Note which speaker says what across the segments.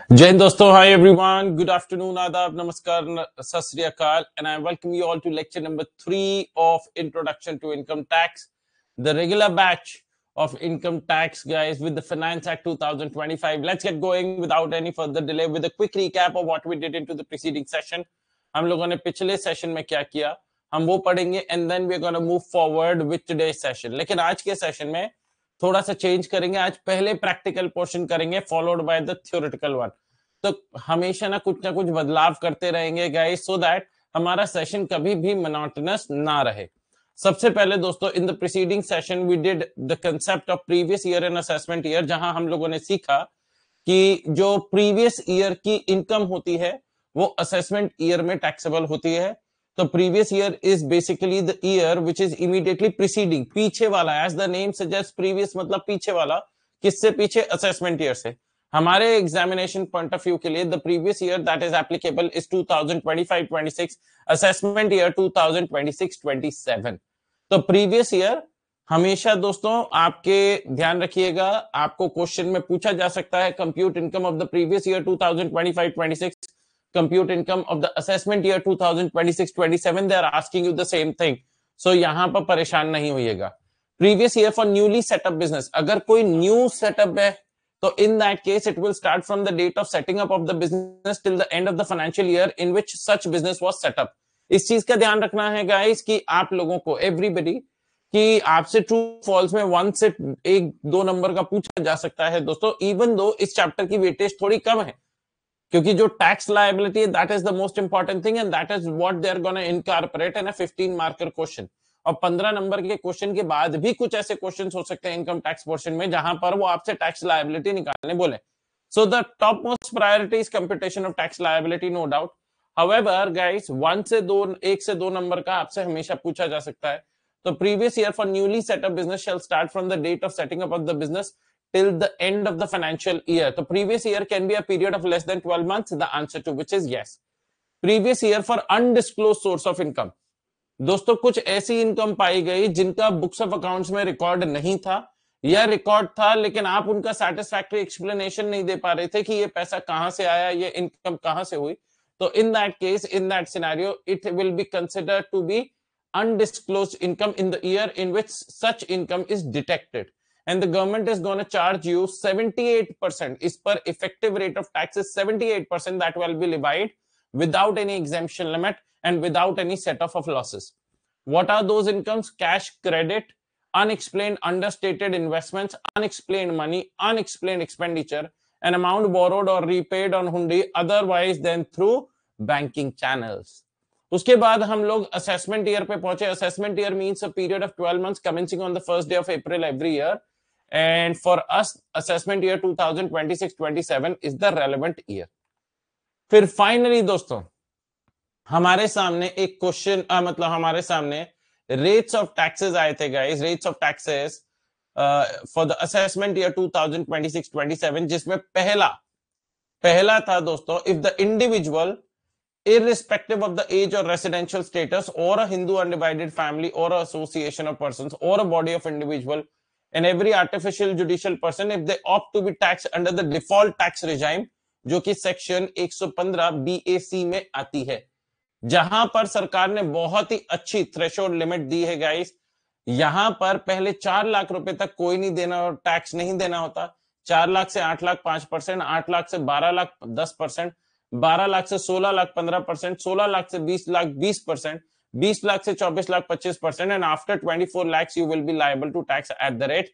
Speaker 1: जय हिंद दोस्तों, hi everyone, good afternoon, आदाब, नमस्कार, सत श्री अकाल, and I welcome you all to lecture number 3 of Introduction to Income Tax, the regular batch of income tax, guys, with the Finance Act 2025. Let's get going without any further delay with a quick recap of what we did into the preceding session. हम लोगों ने पिछले session में क्या किया, हम वो पढ़ेंगे, and then we're going to move forward with today's session. लेकिन आज के सेशन में थोड़ा सा चेंज करेंगे। आज पहले प्रैक्टिकल पोर्शन करेंगे, followed by the theoretical one. तो हमेशा ना कुछ बदलाव करते रहेंगे गाइस, सो दैट हमारा सेशन कभी भी मोनोटोनस ना रहे। सबसे पहले दोस्तों, in the preceding session we did the concept of previous year and assessment year, जहां हम लोगों ने सीखा कि जो प्रीवियस ईयर की इनकम होती है वो असेसमेंट ईयर में टैक्सेबल होती है। तो previous year is basically the year which is immediately preceding, पीछे वाला। As the name suggest, previous मतलब पीछे वाला। किससे पीछे? असेसमेंट ईयर से। हमारे एग्जामिनेशन पॉइंट ऑफ व्यू के लिए the previous year that is applicable is 2025-26, assessment year 2026-27। तो प्रीवियस ईयर हमेशा दोस्तों आपके ध्यान रखिएगा, आपको क्वेश्चन में पूछा जा सकता है compute income of the previous year 2025-26, compute income of the assessment year 2026-27, they are asking you the same thing. So यहां पर परेशान नहीं होइएगा। Previous year for newly set up business, अगर कोई new setup है तो in that case it will start from the date of setting up of the business till the end of the financial year in which such business was set up. इस चीज का ध्यान रखना है guys कि आप लोगों को, एवरीबडी, कि आपसे ट्रू फॉल्स में 1 से 1-2 नंबर का पूछा जा सकता है दोस्तों, इवन दो इस चैप्टर की वेटेज थोड़ी कम है, क्योंकि जो टैक्स लायबिलिटी है that is the most important thing and that is what they are gonna incorporate in a 15 marker question. और 15 नंबर के क्वेश्चन के बाद भी कुछ ऐसे क्वेश्चन हो सकते हैं इनकम टैक्स पोर्शन में जहां पर वो आपसे टैक्स लायबिलिटी निकालने बोले। So the top most priority is computation of tax liability, no doubt. However guys, 1 से 2 नंबर का आपसे हमेशा पूछा जा सकता है। तो previous year for newly set up business shall start from the date of setting up of the business till the end of the financial year. The previous year can be a period of less than 12 months, the answer to which is yes. Previous year for undisclosed source of income, दोस्तों कुछ ऐसी income पाई गई जिनका books of accounts में record नहीं था, या record था लेकिन आप उनका सेटिस्फैक्टरी एक्सप्लेनेशन नहीं दे पा रहे थे कि ये पैसा कहां से आया, ये इनकम कहां से हुई। तो in that case, in that scenario, it will be considered to be undisclosed income in the year in which such income is detected. And the government is going to charge you 78%. इस पर effective rate of tax is 78% that will be levied without any exemption limit and without any set off of losses. What are those incomes? Cash credit, unexplained understated investments, unexplained money, unexplained expenditure, an amount borrowed or repaid on hundi otherwise than through banking channels. उसके बाद हम लोग assessment year पे पहुंचे। Assessment year means a period of 12 months commencing on the first day of April every year. And for us, assessment year 2026-27 is the relevant year. फिर finally दोस्तों हमारे सामने एक क्वेश्चन, मतलब हमारे सामने rates of taxes आए थे guys, rates of taxes for the assessment year 2026-27, जिसमें पहला था दोस्तों, if the individual irrespective of the age or residential status or a Hindu undivided family or a association of persons or a body of individual and every artificial judicial person, if they opt to be taxed under the default tax regime, जो कि section 115 BAC में आती है, जहां पर सरकार ने बहुत ही अच्छी थ्रेशोल्ड लिमिट दी है गाइस। यहां पर पहले 4 लाख रुपए तक कोई नहीं देना, टैक्स नहीं देना होता। 4 लाख से 8 लाख 5%, 8 लाख से 12 लाख 10%, 12 लाख से 16 लाख 15%, 16 लाख से 20 लाख 20%, 20 लाख से 24 lakh 25%, and after 24 lakhs you will be liable to tax at the rate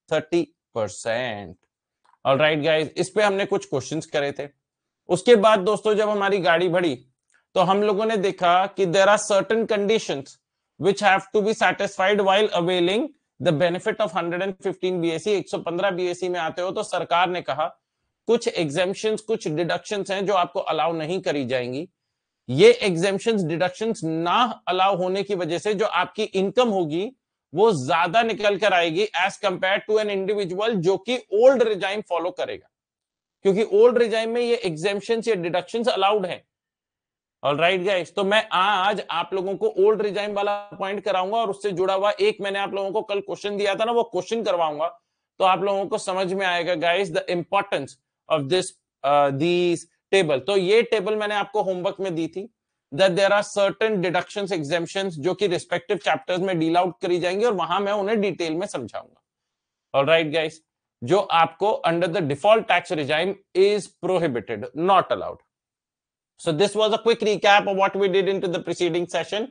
Speaker 1: 30%. All right guys, इस पे हमने कुछ क्वेश्चंस करे थे। उसके बाद दोस्तों जब हमारी गाड़ी बढ़ी तो हम लोगों ने देखा कि there are certain conditions which have to be satisfied while availing the benefit of 115 BAC. 115 BAC में आते हो तो सरकार ने कहा कुछ एग्जेम्पशंस, कुछ डिडक्शंस हैं जो आपको अलाउ नहीं करी जाएंगी। ये एग्जेम्पशंस, डिडक्शंस ना अलाउ होने की वजह से जो आपकी इनकम होगी वो ज्यादा निकल कर आएगी as compare to an individual जो कि ओल्ड रिजाइम फॉलो करेगा, क्योंकि ओल्ड रिजाइम में ये एग्जेम्पशंस या डिडक्शंस अलाउड है। ऑलराइट गाइस, तो मैं आज आप लोगों को ओल्ड रिजाइम वाला पॉइंट कराऊंगा और उससे जुड़ा हुआ एक मैंने आप लोगों को कल क्वेश्चन दिया था ना, वो क्वेश्चन करवाऊंगा, तो आप लोगों को समझ में आएगा guys the importance of this these table. तो ये टेबल मैंने आपको होमवर्क में दी थी, that there are certain deductions exemptions जो कि रिस्पेक्टिव चैप्टर्स में डील आउट करी जाएंगी और वहां मैं उन्हें डिटेल में समझाऊंगा। ऑलराइट गाइस, जो आपको under the default tax regime is prohibited, not allowed. So this was a quick recap of what we did into the preceding session.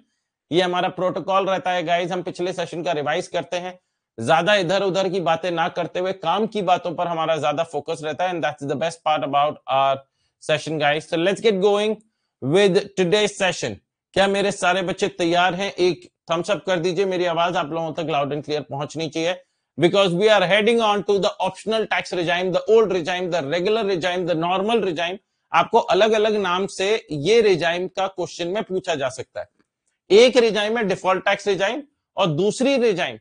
Speaker 1: ये हमारा प्रोटोकॉल रहता है गाइस, हम पिछले सेशन का रिवाइज करते हैं, ज्यादा इधर उधर की बातें ना करते हुए काम की बातों पर हमारा ज्यादा फोकस रहता है, and that's the best part about our session guys. So let's get going with today's session. क्या मेरे सारे बच्चे तैयार हैं? एक थम्स अप कर दीजिए, मेरी आवाज आप लोगों तक लाउड एंड क्लियर पहुंचनी चाहिए, because we are heading on to the optional tax regime, the old regime, the regular regime, the normal regime. आपको अलग अलग नाम से ये रिजाइम का क्वेश्चन में पूछा जा सकता है। एक रिजाइम है डिफॉल्ट टैक्स रिजाइम और दूसरी रिजाइम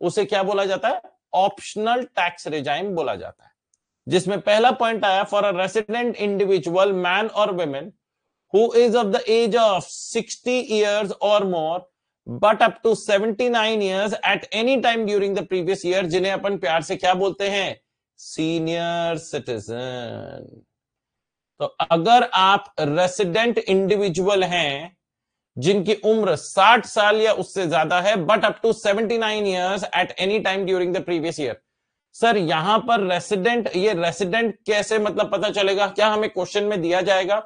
Speaker 1: उसे क्या बोला जाता है? ऑप्शनल टैक्स रिजाइम बोला जाता है, जिसमें पहला पॉइंट आया, for a resident individual man और women who is of the age of 60 years और more but up to 79 years at any time during the previous year, जिन्हें अपन प्यार से क्या बोलते हैं? Senior citizen. तो अगर आप रेसिडेंट इंडिविजुअल हैं जिनकी उम्र 60 साल या उससे ज्यादा है, but up to 79 years at any time during the previous year. Sir यहां पर रेसिडेंट, ये रेसिडेंट कैसे मतलब पता चलेगा? क्या हमें क्वेश्चन में दिया जाएगा?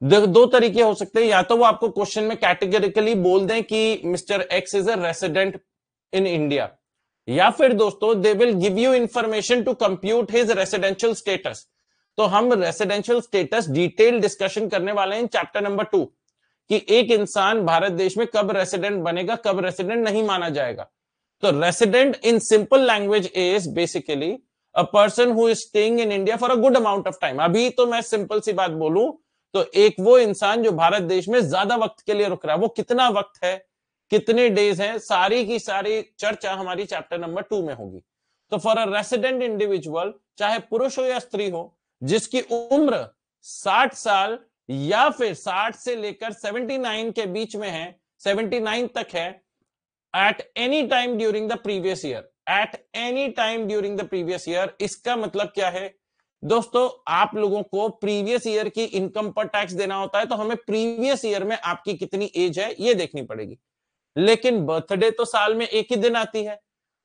Speaker 1: दो तरीके हो सकते हैं, या तो वो आपको क्वेश्चन में कैटेगरिकली बोल दें कि mister X is a resident in India, या फिर दोस्तों they will give you information to compute his residential status. तो हम रेसिडेंशियल स्टेटस डिटेल डिस्कशन करने वाले हैं चैप्टर नंबर 2 कि एक इंसान भारत देश में कब रेसिडेंट बनेगा, कब रेसिडेंट नहीं माना जाएगा। तो resident in simple language is basically a person who is staying in India for a good amount of time. अभी तो मैं सिंपल सी बात बोलूं तो एक वो इंसान जो भारत देश में ज्यादा वक्त के लिए रुक रहा है, वो कितना वक्त है, कितने डेज है, सारी की सारी चर्चा हमारी चैप्टर नंबर 2 में होगी। तो फॉर अ रेसिडेंट इंडिविजुअल, चाहे पुरुष हो या स्त्री हो, जिसकी उम्र 60 साल या फिर 60 से लेकर 79 के बीच में है, 79 तक है, eight any time during the previous year, eight any time during the previous year. इसका मतलब क्या है दोस्तों? आप लोगों को प्रीवियस ईयर की इनकम पर टैक्स देना होता है, तो हमें प्रीवियस ईयर में आपकी कितनी एज है ये देखनी पड़ेगी। लेकिन बर्थडे तो साल में एक ही दिन आती है,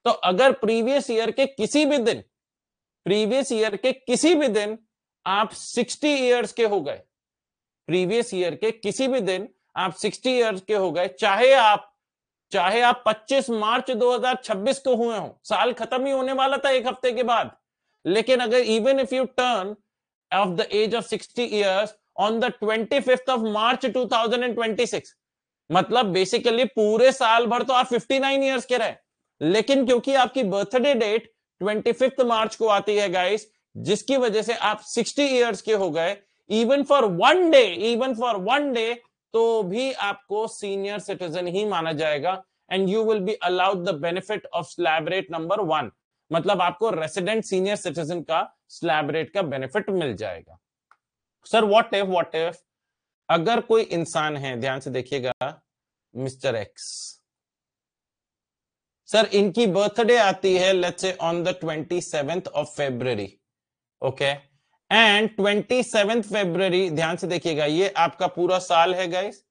Speaker 1: तो अगर प्रीवियस ईयर के किसी भी दिन, प्रीवियस ईयर के किसी भी दिन आप 60 इयर्स के हो गए, प्रीवियस ईयर के किसी भी दिन आप 60 इयर्स के हो गए, चाहे आप 25 मार्च 2026 को हुए हो, साल खत्म ही होने वाला था एक हफ्ते के बाद, लेकिन अगर even if you turn off the age of 60 years on the 25th of March 2026, मतलब बेसिकली पूरे साल भर तो आप 59 इयर्स के रहे, लेकिन क्योंकि आपकी बर्थडे डेट 25 मार्च को आती है गाइस, जिसकी वजह से आप 60 इयर्स के हो गए, इवन फॉर वन डे, तो भी आपको सीनियर सिटीजन ही माना जाएगा, and you will be allowed the benefit of slab rate number 1, मतलब आपको रेसिडेंट सीनियर सिटीजन का स्लैब रेट का बेनिफिट मिल जाएगा। सर व्हाट इफ अगर कोई इंसान है, ध्यान से देखिएगा, मिस्टर एक्स, सर इनकी बर्थडे आती है लेट्स से on the 27th of February, okay, and 27th February, ध्यान से देखिएगा, ये आपका पूरा साल है गाइस,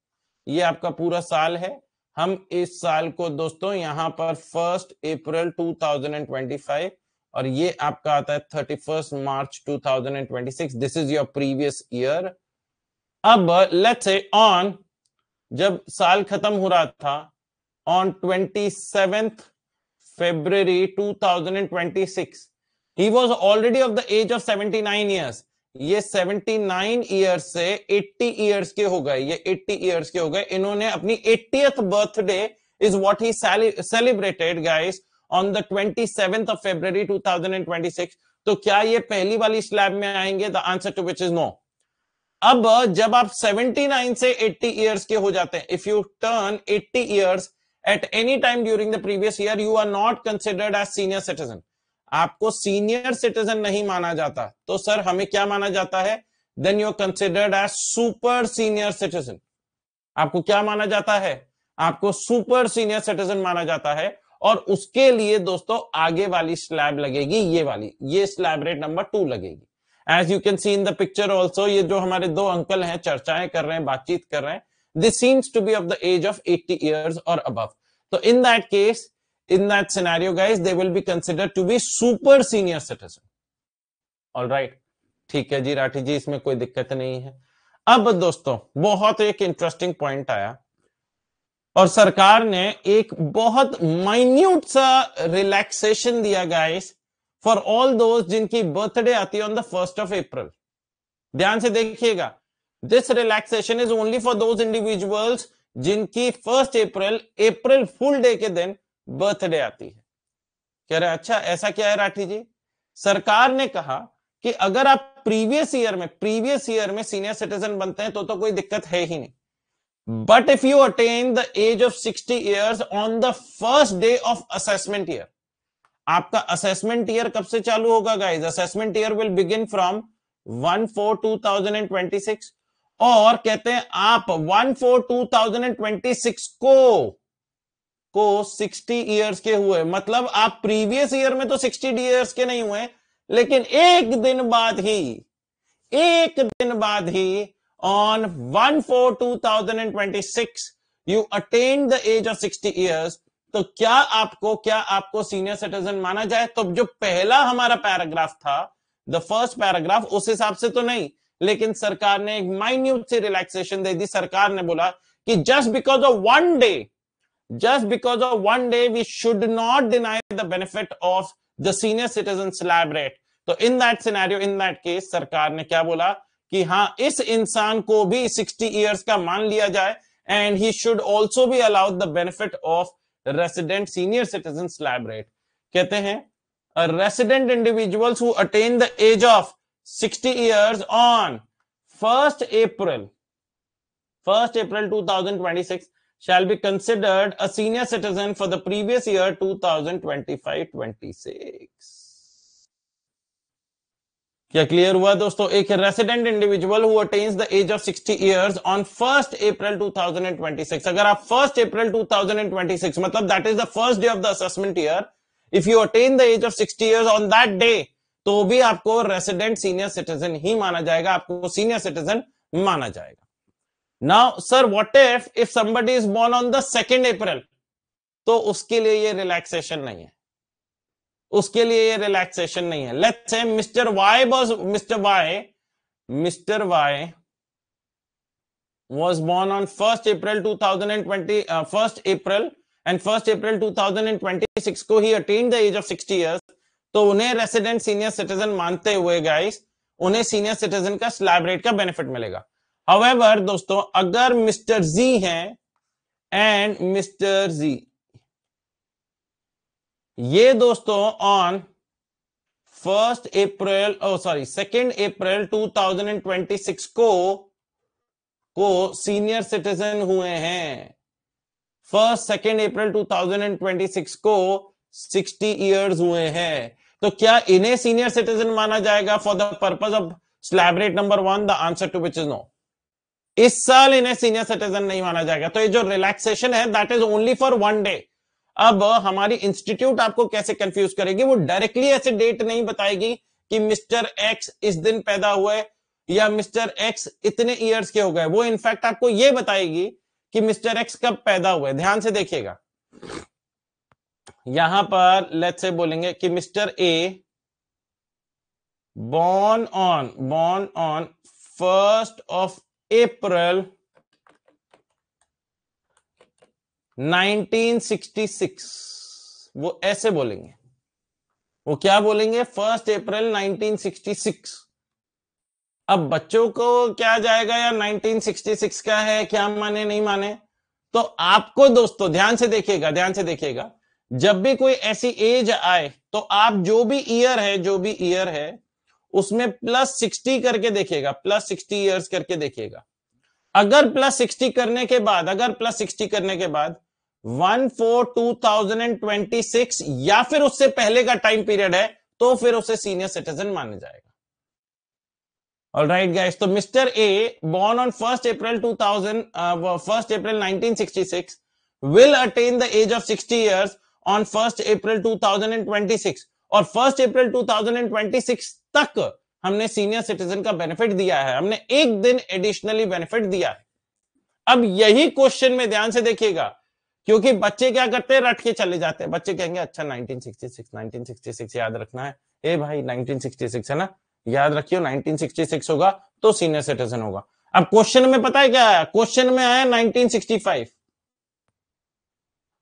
Speaker 1: ये आपका पूरा साल है। हम इस साल को दोस्तों यहां पर 1 अप्रैल 2025 और ये आपका आता है 31 मार्च 2026, this is your previous year. अब लेट्स से ऑन, जब साल खत्म हो रहा था, on 27th February 2026, he was already of the age of 79 years, ये 79 ईयर्स से 80 ईयर्स के हो गए, ये 80 ईयर्स के हो गए, इन्होंने अपनी 80th birthday is what he celebrated guys on the 27th of February 2026। तो क्या ये पहली वाली स्लैब में आएंगे? The answer to which is no. अब जब आप 79 से 80 ईयर्स के हो जाते हैं, if you turn 80 years at any time during the previous year, you are not considered as senior citizen, आपको सीनियर सिटीजन नहीं माना जाता। तो सर हमें क्या माना जाता है? Then you are considered as super senior citizen. आपको क्या माना जाता है? आपको सुपर सीनियर सिटीजन माना जाता है, और उसके लिए दोस्तों आगे वाली स्लैब लगेगी, ये वाली, ये स्लैब रेट नंबर 2 लगेगी। As you can see in the picture also, ये जो हमारे दो अंकल हैं चर्चाएं कर रहे हैं, बातचीत कर रहे हैं, this seems to be of the age of 80 years और अबव. तो in that case, in that scenario guys, they will be considered to be super senior citizen. all right, ठीक है जी राठी जी, इसमें कोई दिक्कत नहीं है. अब दोस्तों बहुत एक इंटरेस्टिंग पॉइंट आया और सरकार ने एक बहुत माइन्यूट सा रिलैक्सेशन दिया गाइस फॉर ऑल दोज जिनकी बर्थडे आती है on the 1st of April. ध्यान से देखिएगा, this relaxation is only for those individuals जिनकी 1st April April fool day के दिन बर्थडे आती है. कह रहे अच्छा ऐसा क्या है राठी जी? सरकार ने कहा कि अगर आप प्रीवियस ईयर में सीनियर सिटीजन बनते हैं तो कोई दिक्कत है ही नहीं. But if you attain the age of 60 years on the first day of assessment year, आपका असेसमेंट ईयर कब से चालू होगा guys? Assessment year will begin from 1/4/2026 और कहते हैं आप 1/4/2026 को 60 years के हुए, मतलब आप प्रीवियस ईयर में तो 60 years के नहीं हुए, लेकिन एक दिन बाद ही on 1/4/2026 you attain the age of 60 years. तो क्या आपको सीनियर सिटीजन माना जाए? तो जो पहला हमारा पैराग्राफ था, द फर्स्ट पैराग्राफ, उस हिसाब से तो नहीं, लेकिन सरकार ने एक माइन्यूट सी रिलैक्सेशन दे दी. सरकार ने बोला कि just because of one day we should not deny the benefit of the senior citizen slab rate. तो in that scenario, in that case, सरकार ने क्या बोला कि हां इस इंसान को भी 60 years का मान लिया जाए and he should also be allowed the benefit of resident senior citizen slab rate. कहते हैं a resident individuals who attain the age of 60 years on 1st April 2026 shall be considered a senior citizen for the previous year 2025-26. क्या clear हुआ दोस्तों? एक resident individual who attains the age of 60 years on 1st April 2026, अगर आप 1st April 2026 मतलब that is the first day of the assessment year, if you attain the age of 60 years on that day, तो भी आपको resident senior citizen ही माना जाएगा, आपको senior citizen माना जाएगा. Now sir what if somebody is born on the 2nd April, तो उसके लिए ये रिलैक्सेशन नहीं है, let's say mister Y was born on 1st April 2026 को ही attained the age of 60 years, तो उन्हें रेसिडेंट सीनियर सिटीजन मानते हुए गाइस उन्हें सीनियर सिटीजन का स्लैब रेट का बेनिफिट मिलेगा. हाउएवर दोस्तों, अगर मिस्टर जी हैं एंड मिस्टर जी, ये दोस्तों ऑन 2nd April 2026 को सीनियर सिटीजन हुए हैं, 2nd April 2026 को 60 years हुए हैं, तो क्या इन्हें सीनियर सिटीजन माना जाएगा for the purpose of slab rate number 1? The answer to which is no. इस साल इन्हें सीनियर सिटीजन नहीं माना जाएगा. तो ये जो रिलैक्सेशन है that is only for 1 day. अब हमारी इंस्टीट्यूट आपको कैसे कंफ्यूज करेगी? वो डायरेक्टली ऐसे डेट नहीं बताएगी कि मिस्टर एक्स इस दिन पैदा हुए या मिस्टर एक्स इतने ईयर्स के हो गए. वो इनफैक्ट आपको ये बताएगी कि मिस्टर एक्स कब पैदा हुए. ध्यान से देखिएगा, यहां पर लेट्स से बोलेंगे कि mister A born on 1st of April 1966. वो ऐसे बोलेंगे, वो क्या बोलेंगे? 1st April 1966. अब बच्चों को क्या जाएगा यार, 1966 का है, क्या माने नहीं माने? तो आपको दोस्तों ध्यान से देखिएगा, जब भी कोई ऐसी एज आए तो आप जो भी ईयर है उसमें +60 करके देखिएगा, +60 years करके देखिएगा. अगर +60 करने के बाद 1/4/2026 या फिर उससे पहले का टाइम पीरियड है तो फिर उसे सीनियर सिटीजन माना जाएगा. ऑलराइट गाइस, तो mister A born on 1st April 1966 will attain the age of 60 years on 1st April 2026 और 1st April 2026 तक हमने सीनियर सिटीजन का बेनिफिट दिया है, हमने एक दिन एडिशनली बेनिफिट दिया है। अब यही क्वेश्चन में ध्यान से देखिएगा, क्योंकि बच्चे क्या करते हैं, रट के चले जाते हैं। बच्चे कहेंगे अच्छा 1966 याद रखना है। ए भाई 1966 है ना, याद रखियो 1966 होगा तो सीनियर सिटीजन होगा। अब क्वेश्चन में पता है क्या आया, क्वेश्चन में आया 1965।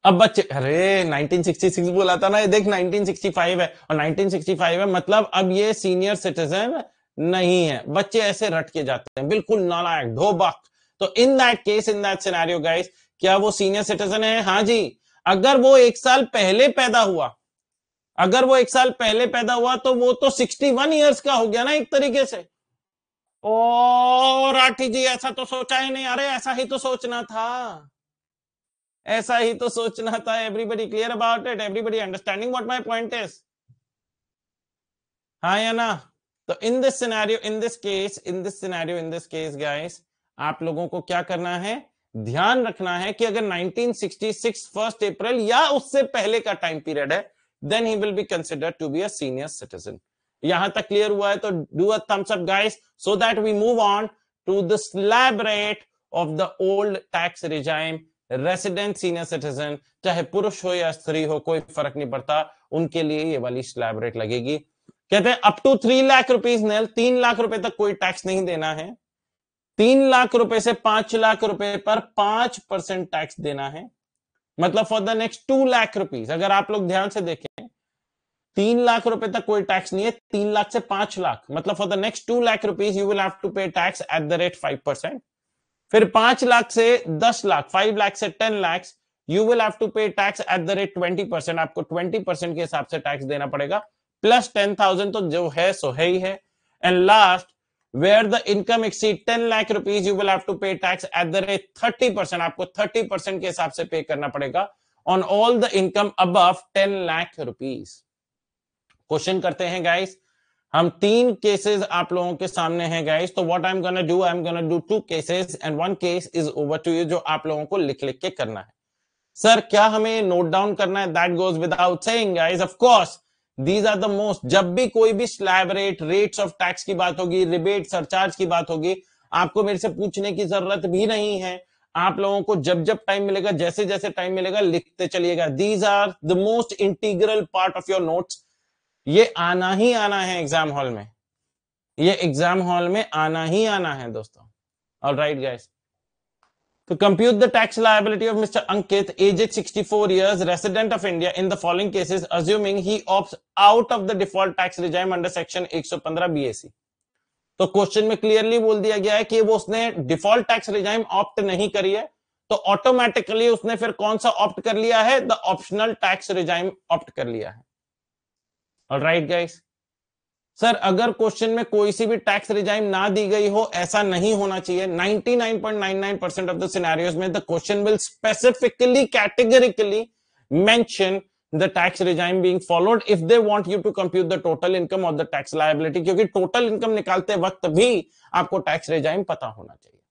Speaker 1: अब बच्चे अरे 1966 बोला था ना, ये देख 1965 है और 1965 है, मतलब अब ये सीनियर सिटीजन नहीं है। बच्चे ऐसे रट के जाते हैं, बिल्कुल नालायक ढोबक। तो in that case, in that scenario guys, क्या वो सीनियर सिटीजन है? हाँ जी। अगर वो एक साल पहले पैदा हुआ, अगर वो एक साल पहले पैदा हुआ तो वो तो 61 ईयर्स का हो गया ना एक तरीके से। ओ राठी जी, ऐसा तो सोचा ही नहीं। अरे ऐसा ही तो सोचना था, ऐसा ही तो सोचना था। Everybody clear about it? Everybody understanding what my point is? हाँ या ना? तो in this scenario, in this case, in this scenario, in this case guys, आप लोगों को क्या करना है, ध्यान रखना है कि अगर 1966 फर्स्ट अप्रैल या उससे पहले का टाइम पीरियड है, then he will be considered to be a senior citizen. यहां तक क्लियर हुआ है तो do a thumbs up guys, so that we move on to the slab rate of the old tax regime. Resident senior citizen, चाहे पुरुष हो या स्त्री हो, कोई फर्क नहीं पड़ता, उनके लिए ये वाली स्लैब रेट लगेगी। कहते हैं up to 3 lakh rupees nil, 3 lakh रुपए तक कोई टैक्स नहीं देना है। 3 लाख रुपए से 5 लाख रुपए पर 5% टैक्स देना है। मतलब for the next 2 lakh rupees, अगर आप लोग ध्यान से देखें, 3 लाख रुपए तक कोई टैक्स नहीं है, 3 लाख से 5 लाख, मतलब for the next 2 lakh rupees you will have to pay tax at the rate 5%। फिर 5 लाख से 10 लाख, 5 लाख से 10 lakh, you will have to pay tax at the rate 20%। आपको 20% के हिसाब से टैक्स देना पड़ेगा, प्लस 10,000 तो जो है सो है ही है। And last, where the income exceed 10 lakh rupees, you will have to pay tax at the rate 30%। आपको 30% के हिसाब से पे करना पड़ेगा on all the income above 10 lakh rupees। Question करते हैं गाइस, हम 3 केसेस आप लोगों के सामने हैं गाइस। तो what I am gonna do, I am gonna do 2 cases and 1 case is over to you, जो आप लोगों को लिख लिख के करना है। सर क्या हमें नोट डाउन करना है? That goes without saying guys, of course these are the most. जब भी कोई भी slab rate, rates of tax की बात होगी, रिबेट सरचार्ज की बात होगी, आपको मेरे से पूछने की जरूरत भी नहीं है। आप लोगों को जब जब टाइम मिलेगा, जैसे जैसे टाइम मिलेगा, लिखते चलिएगा। These are the most integral part of your notes. ये आना ही आना है एग्जाम हॉल में, ये एग्जाम हॉल में आना ही आना है दोस्तों। Alright guys, to compute the tax liability of Mr. Ankit, aged 64 years, resident of India, in the following cases, assuming he opts out of the default tax regime under section 115 BAC। तो question में clearly बोल दिया गया है कि वो उसने default tax regime opt नहीं करी है, तो ऑटोमेटिकली उसने फिर कौन सा ऑप्ट कर लिया है? The optional tax regime opt कर लिया है। ऑलराइट गाइस, सर अगर क्वेश्चन में कोई सी भी टैक्स रिजाइम ना दी गई हो, ऐसा नहीं होना चाहिए। 99.99% ऑफ द सिनेरियोज में the question will specifically, categorically mention the tax regime being followed if they want you to compute the total income और द टैक्स लायबिलिटी, क्योंकि टोटल इनकम निकालते वक्त भी आपको टैक्स रिजाइम पता होना चाहिए।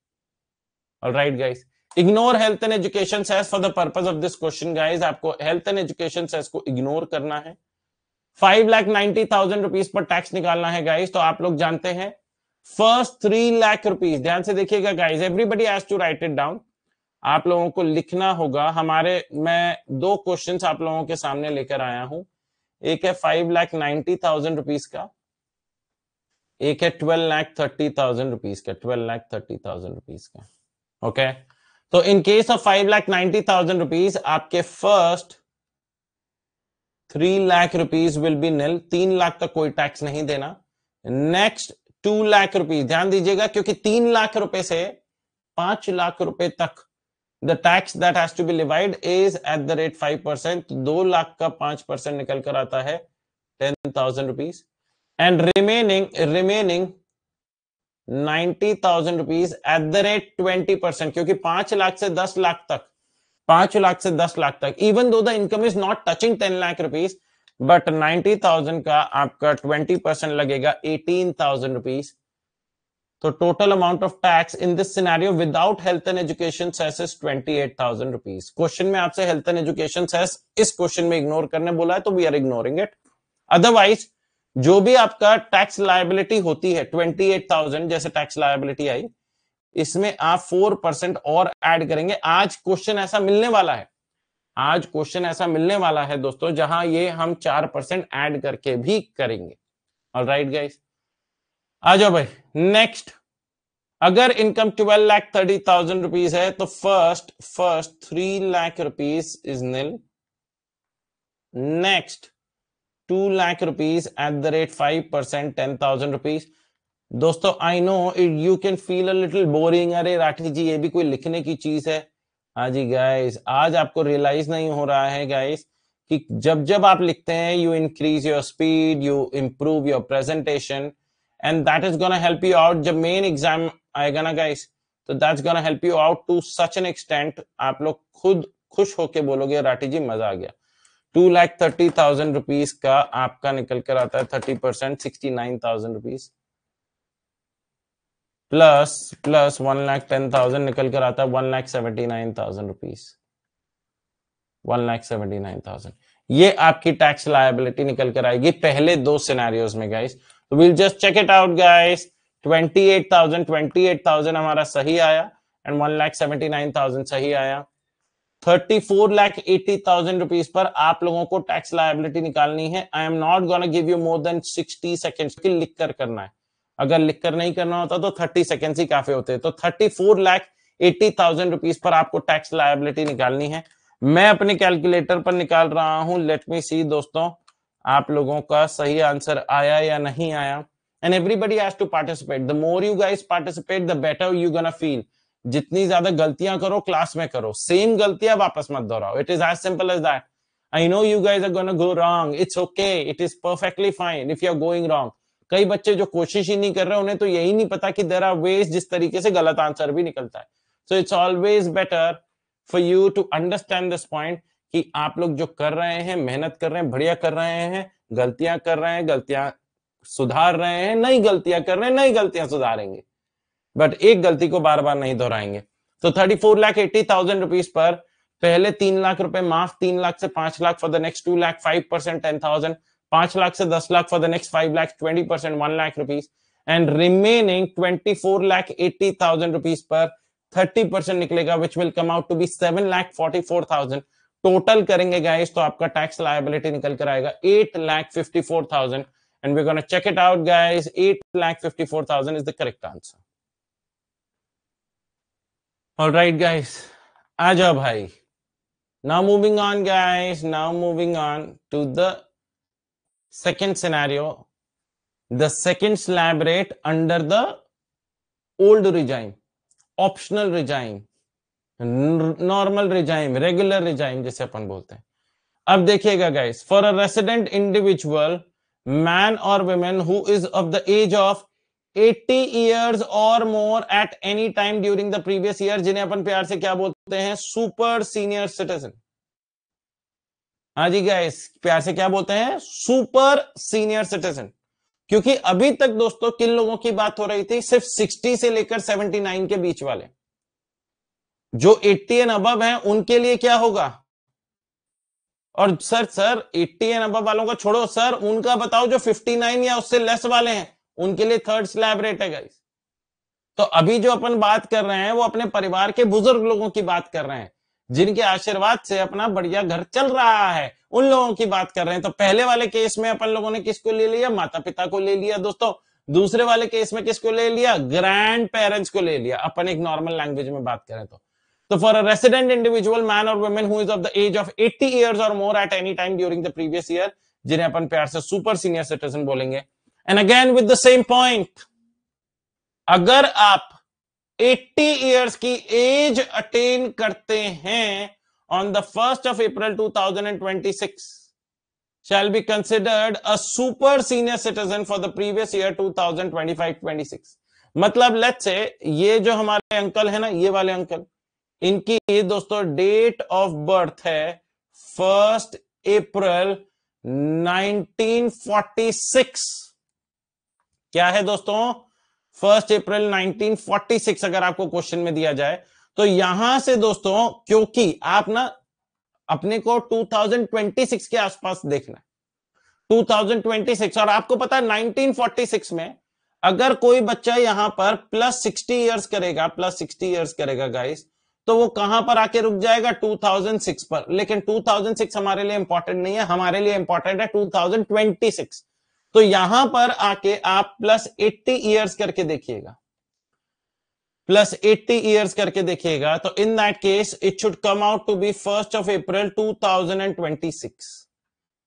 Speaker 1: Alright guys, ignore health and education cess for the purpose of this question guys. आपको हेल्थ एंड एजुकेशन सेस को इग्नोर करना है। 5,90,000 रुपीज पर टैक्स निकालना है गाइस। तो आप लोग जानते हैं फर्स्ट 3 लाख रुपीज, ध्यान से देखिएगा guys, everybody has to write it down. आप लोगों को लिखना होगा। मैं 2 क्वेश्चंस आप लोगों के सामने लेकर आया हूं। एक है 5,90,000 रुपीज का, एक है 12,30,000 रुपीज का, 12,30,000 रुपीज का। ओके, तो इन केस ऑफ 5,90,000 रुपीज, आपके first 3 lakh rupees will be nil, 3 lakh तक कोई टैक्स नहीं देना। नेक्स्ट 2 लाख रुपीज, ध्यान दीजिएगा, क्योंकि 3 लाख रुपए से 5 लाख रुपए तक the tax that has to be levied is at the rate 5%। 2 lakh का 5% निकल कर आता है 10,000 rupees and remaining 90,000 rupees at the rate 20%, क्योंकि 5 लाख से 10 लाख तक, 5 लाख से 10 लाख तक, even though the income is not touching 10 lakh rupees, but 90,000 का आपका 20% लगेगा 18,000 रुपीज। तो total amount of tax in this scenario without health and education cess is 28,000 rupees. Question में आपसे हेल्थ एंड एजुकेशन सेस इस क्वेश्चन में इग्नोर करने बोला है, तो we are ignoring it. Otherwise जो भी आपका टैक्स लायबिलिटी होती है 28,000 जैसे टैक्स लायबिलिटी आई, इसमें आप 4% और ऐड करेंगे। आज क्वेश्चन ऐसा मिलने वाला है, आज क्वेश्चन ऐसा मिलने वाला है दोस्तों, जहां ये हम 4% ऐड करके भी करेंगे। ऑलराइट गाइस, आ जाओ भाई नेक्स्ट। अगर इनकम 12,30,000 रुपीज है तो first 3 lakh rupees is nil. Next 2 lakh rupees at the rate 5%, 10,000 rupees. दोस्तों I know it you can feel a little boring, अरे राठी जी ये भी कोई लिखने की चीज है। हाँ जी गाइस, आज आपको रियलाइज नहीं हो रहा है गाइस कि जब जब आप लिखते हैं you increase your speed, you improve your presentation, and that is gonna help you out जब मेन एग्जाम आएगा ना गाइस, तो that's gonna help you out to such an extent, आप लोग खुद खुश होके बोलोगे राठी जी मजा आ गया। 2,30,000 रुपीज का आपका निकल कर आता है 30%, 69,000 रुपीज प्लस 1,10,000 निकल कर आता है 1,79,000 रुपीज, 1,79,000। ये आपकी टैक्स लायबिलिटी निकल कर आएगी पहले दो सिनेरियोज में गाइस। तो will just check it out guys. 28,000 हमारा सही आया एंड 1,79,000 सही आया। 34,80,000 रुपीज पर आप लोगों को टैक्स लायबिलिटी निकालनी है। I am not gonna give you more than 60 seconds की लिख कर करना है। अगर लिख कर नहीं करना होता तो 30 सेकेंड्स ही काफी होते। तो 34,80,000 रुपीज पर आपको टैक्स लायबिलिटी निकालनी है। मैं अपने कैलकुलेटर पर निकाल रहा हूं। लेट मी सी दोस्तों आप लोगों का सही आंसर आया या नहीं आया। And everybody has to participate. The more you guys participate the better you gonna feel. जितनी ज्यादा गलतियां करो क्लास में करो, सेम गलतियां वापस मत दोहराओ। It is as simple as that. I know you guys are gonna go wrong, it's okay, it is perfectly fine if you are going wrong. कई बच्चे जो कोशिश ही नहीं कर रहे, उन्हें तो यही नहीं पता कि देयर आर वेज जिस तरीके से गलत आंसर भी निकलता है। So it's always better for you to understand this point कि आप लोग जो कर रहे हैं, मेहनत कर रहे हैं, बढ़िया कर रहे हैं, गलतियां कर रहे हैं, गलतियां सुधार रहे हैं, नई गलतियां कर रहे हैं, नई गलतियां सुधारेंगे, बट एक गलती को बार बार नहीं दोहराएंगे। तो 34,80,000 रुपीज पर पहले 3 लाख रुपए माफ, 3 लाख से 5 lakh for the next 2 lakh 5%, 10,000, 5 lakh से 10 lakh for the next 5 lakh 20%, 1 lakh rupees, and remaining 24,80,000 rupees पर 30% निकलेगा, which will come out to be 7,44,000। Total करेंगे गाइस तो आपका टैक्स लायबिलिटी निकल कर आएगा 8,54,000, and we're going to check it out guys. 8,54,000 is the correct answer. All right guys, आ जाओ भाई। Now moving on guys, now moving on to the second scenario. The second slab rate under the old regime, optional regime, normal regime, regular regime जैसे अपन बोलते हैं। अब देखिएगा guys, for a resident individual, man or woman who is of the age of 80 years or more at any time during the previous year, जिन्हें अपन प्यार से क्या बोलते हैं, सुपर सीनियर सिटीजन। हाँ जी गाइस, प्यार से क्या बोलते हैं, सुपर सीनियर सिटीजन। क्योंकि अभी तक दोस्तों किन लोगों की बात हो रही थी, सिर्फ 60 से लेकर 79 के बीच वाले। जो 80 एंड अबव हैं उनके लिए क्या होगा। और सर 80 एंड अबव वालों का छोड़ो सर, उनका बताओ जो 59 या उससे लेस वाले हैं, उनके लिए थर्ड स्लैब रेट है गाइस। तो अभी जो अपन बात कर रहे हैं वो अपने परिवार के बुजुर्ग लोगों की बात कर रहे हैं, जिनके आशीर्वाद से अपना बढ़िया घर चल रहा है, उन लोगों की बात कर रहे हैं। तो पहले वाले केस में अपन लोगों ने किसको ले लिया, माता पिता को ले लिया दोस्तों। दूसरे वाले केस में किसको ले लिया, ग्रैंड पेरेंट्स को ले लिया, अपन एक नॉर्मल लैंग्वेज में बात करें तो। So for a resident individual, man or woman who is of the age of 80 years or more at any time during the previous year, जिन्हें अपन प्यार से सुपर सीनियर सिटीजन बोलेंगे। And again with the same point, अगर आप 80 years की age attain करते हैं on the 1st of April 2026, shall be considered a super senior citizen for the previous year 2025-26। मतलब लेट्स से ये जो हमारे अंकल है ना, ये वाले अंकल, इनकी दोस्तों डेट ऑफ बर्थ है 1 अप्रैल 1946। क्या है दोस्तों, 1 अप्रैल 1946 अगर आपको क्वेश्चन में दिया जाए तो यहां से दोस्तों, क्योंकि आप ना अपने को 2026 के आसपास देखना है, 2026। और आपको पता है 1946 में अगर कोई बच्चा यहां पर +60 इयर्स करेगा, +60 इयर्स करेगा गाइस, तो वो कहां पर आके रुक जाएगा? 2006 पर। लेकिन 2006 हमारे लिए इंपॉर्टेंट नहीं है, हमारे लिए इंपॉर्टेंट है 2026। तो यहां पर आके आप +80 इयर्स करके देखिएगा, +80 इयर्स करके देखिएगा, तो in that case it should come out to be 1 April 2026।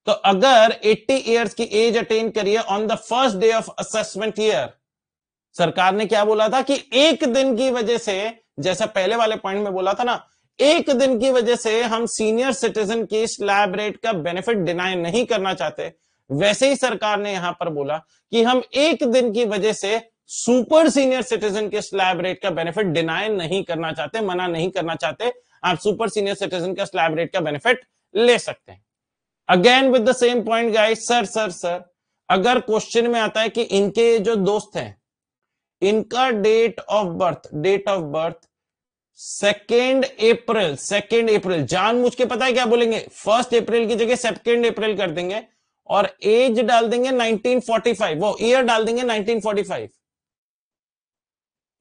Speaker 1: तो अगर 80 इयर्स की एज अटेन करिए on the first day of assessment year, सरकार ने क्या बोला था कि एक दिन की वजह से, जैसा पहले वाले पॉइंट में बोला था ना, एक दिन की वजह से हम सीनियर सिटीजन की स्लैब रेट का बेनिफिट डिनाई नहीं करना चाहते, वैसे ही सरकार ने यहां पर बोला कि हम एक दिन की वजह से सुपर सीनियर सिटीजन के स्लैब रेट का बेनिफिट डिनाई नहीं करना चाहते, मना नहीं करना चाहते। आप सुपर सीनियर सिटीजन का स्लैब रेट का बेनिफिट ले सकते हैं। Again with the same point guys, sir अगर क्वेश्चन में आता है कि इनके जो दोस्त हैं, इनका डेट ऑफ बर्थ 2 अप्रैल, जानबूझ के पता है क्या बोलेंगे? 1 अप्रैल की जगह 2 अप्रैल कर देंगे और एज डाल देंगे 1945, वो ईयर डाल देंगे 1945,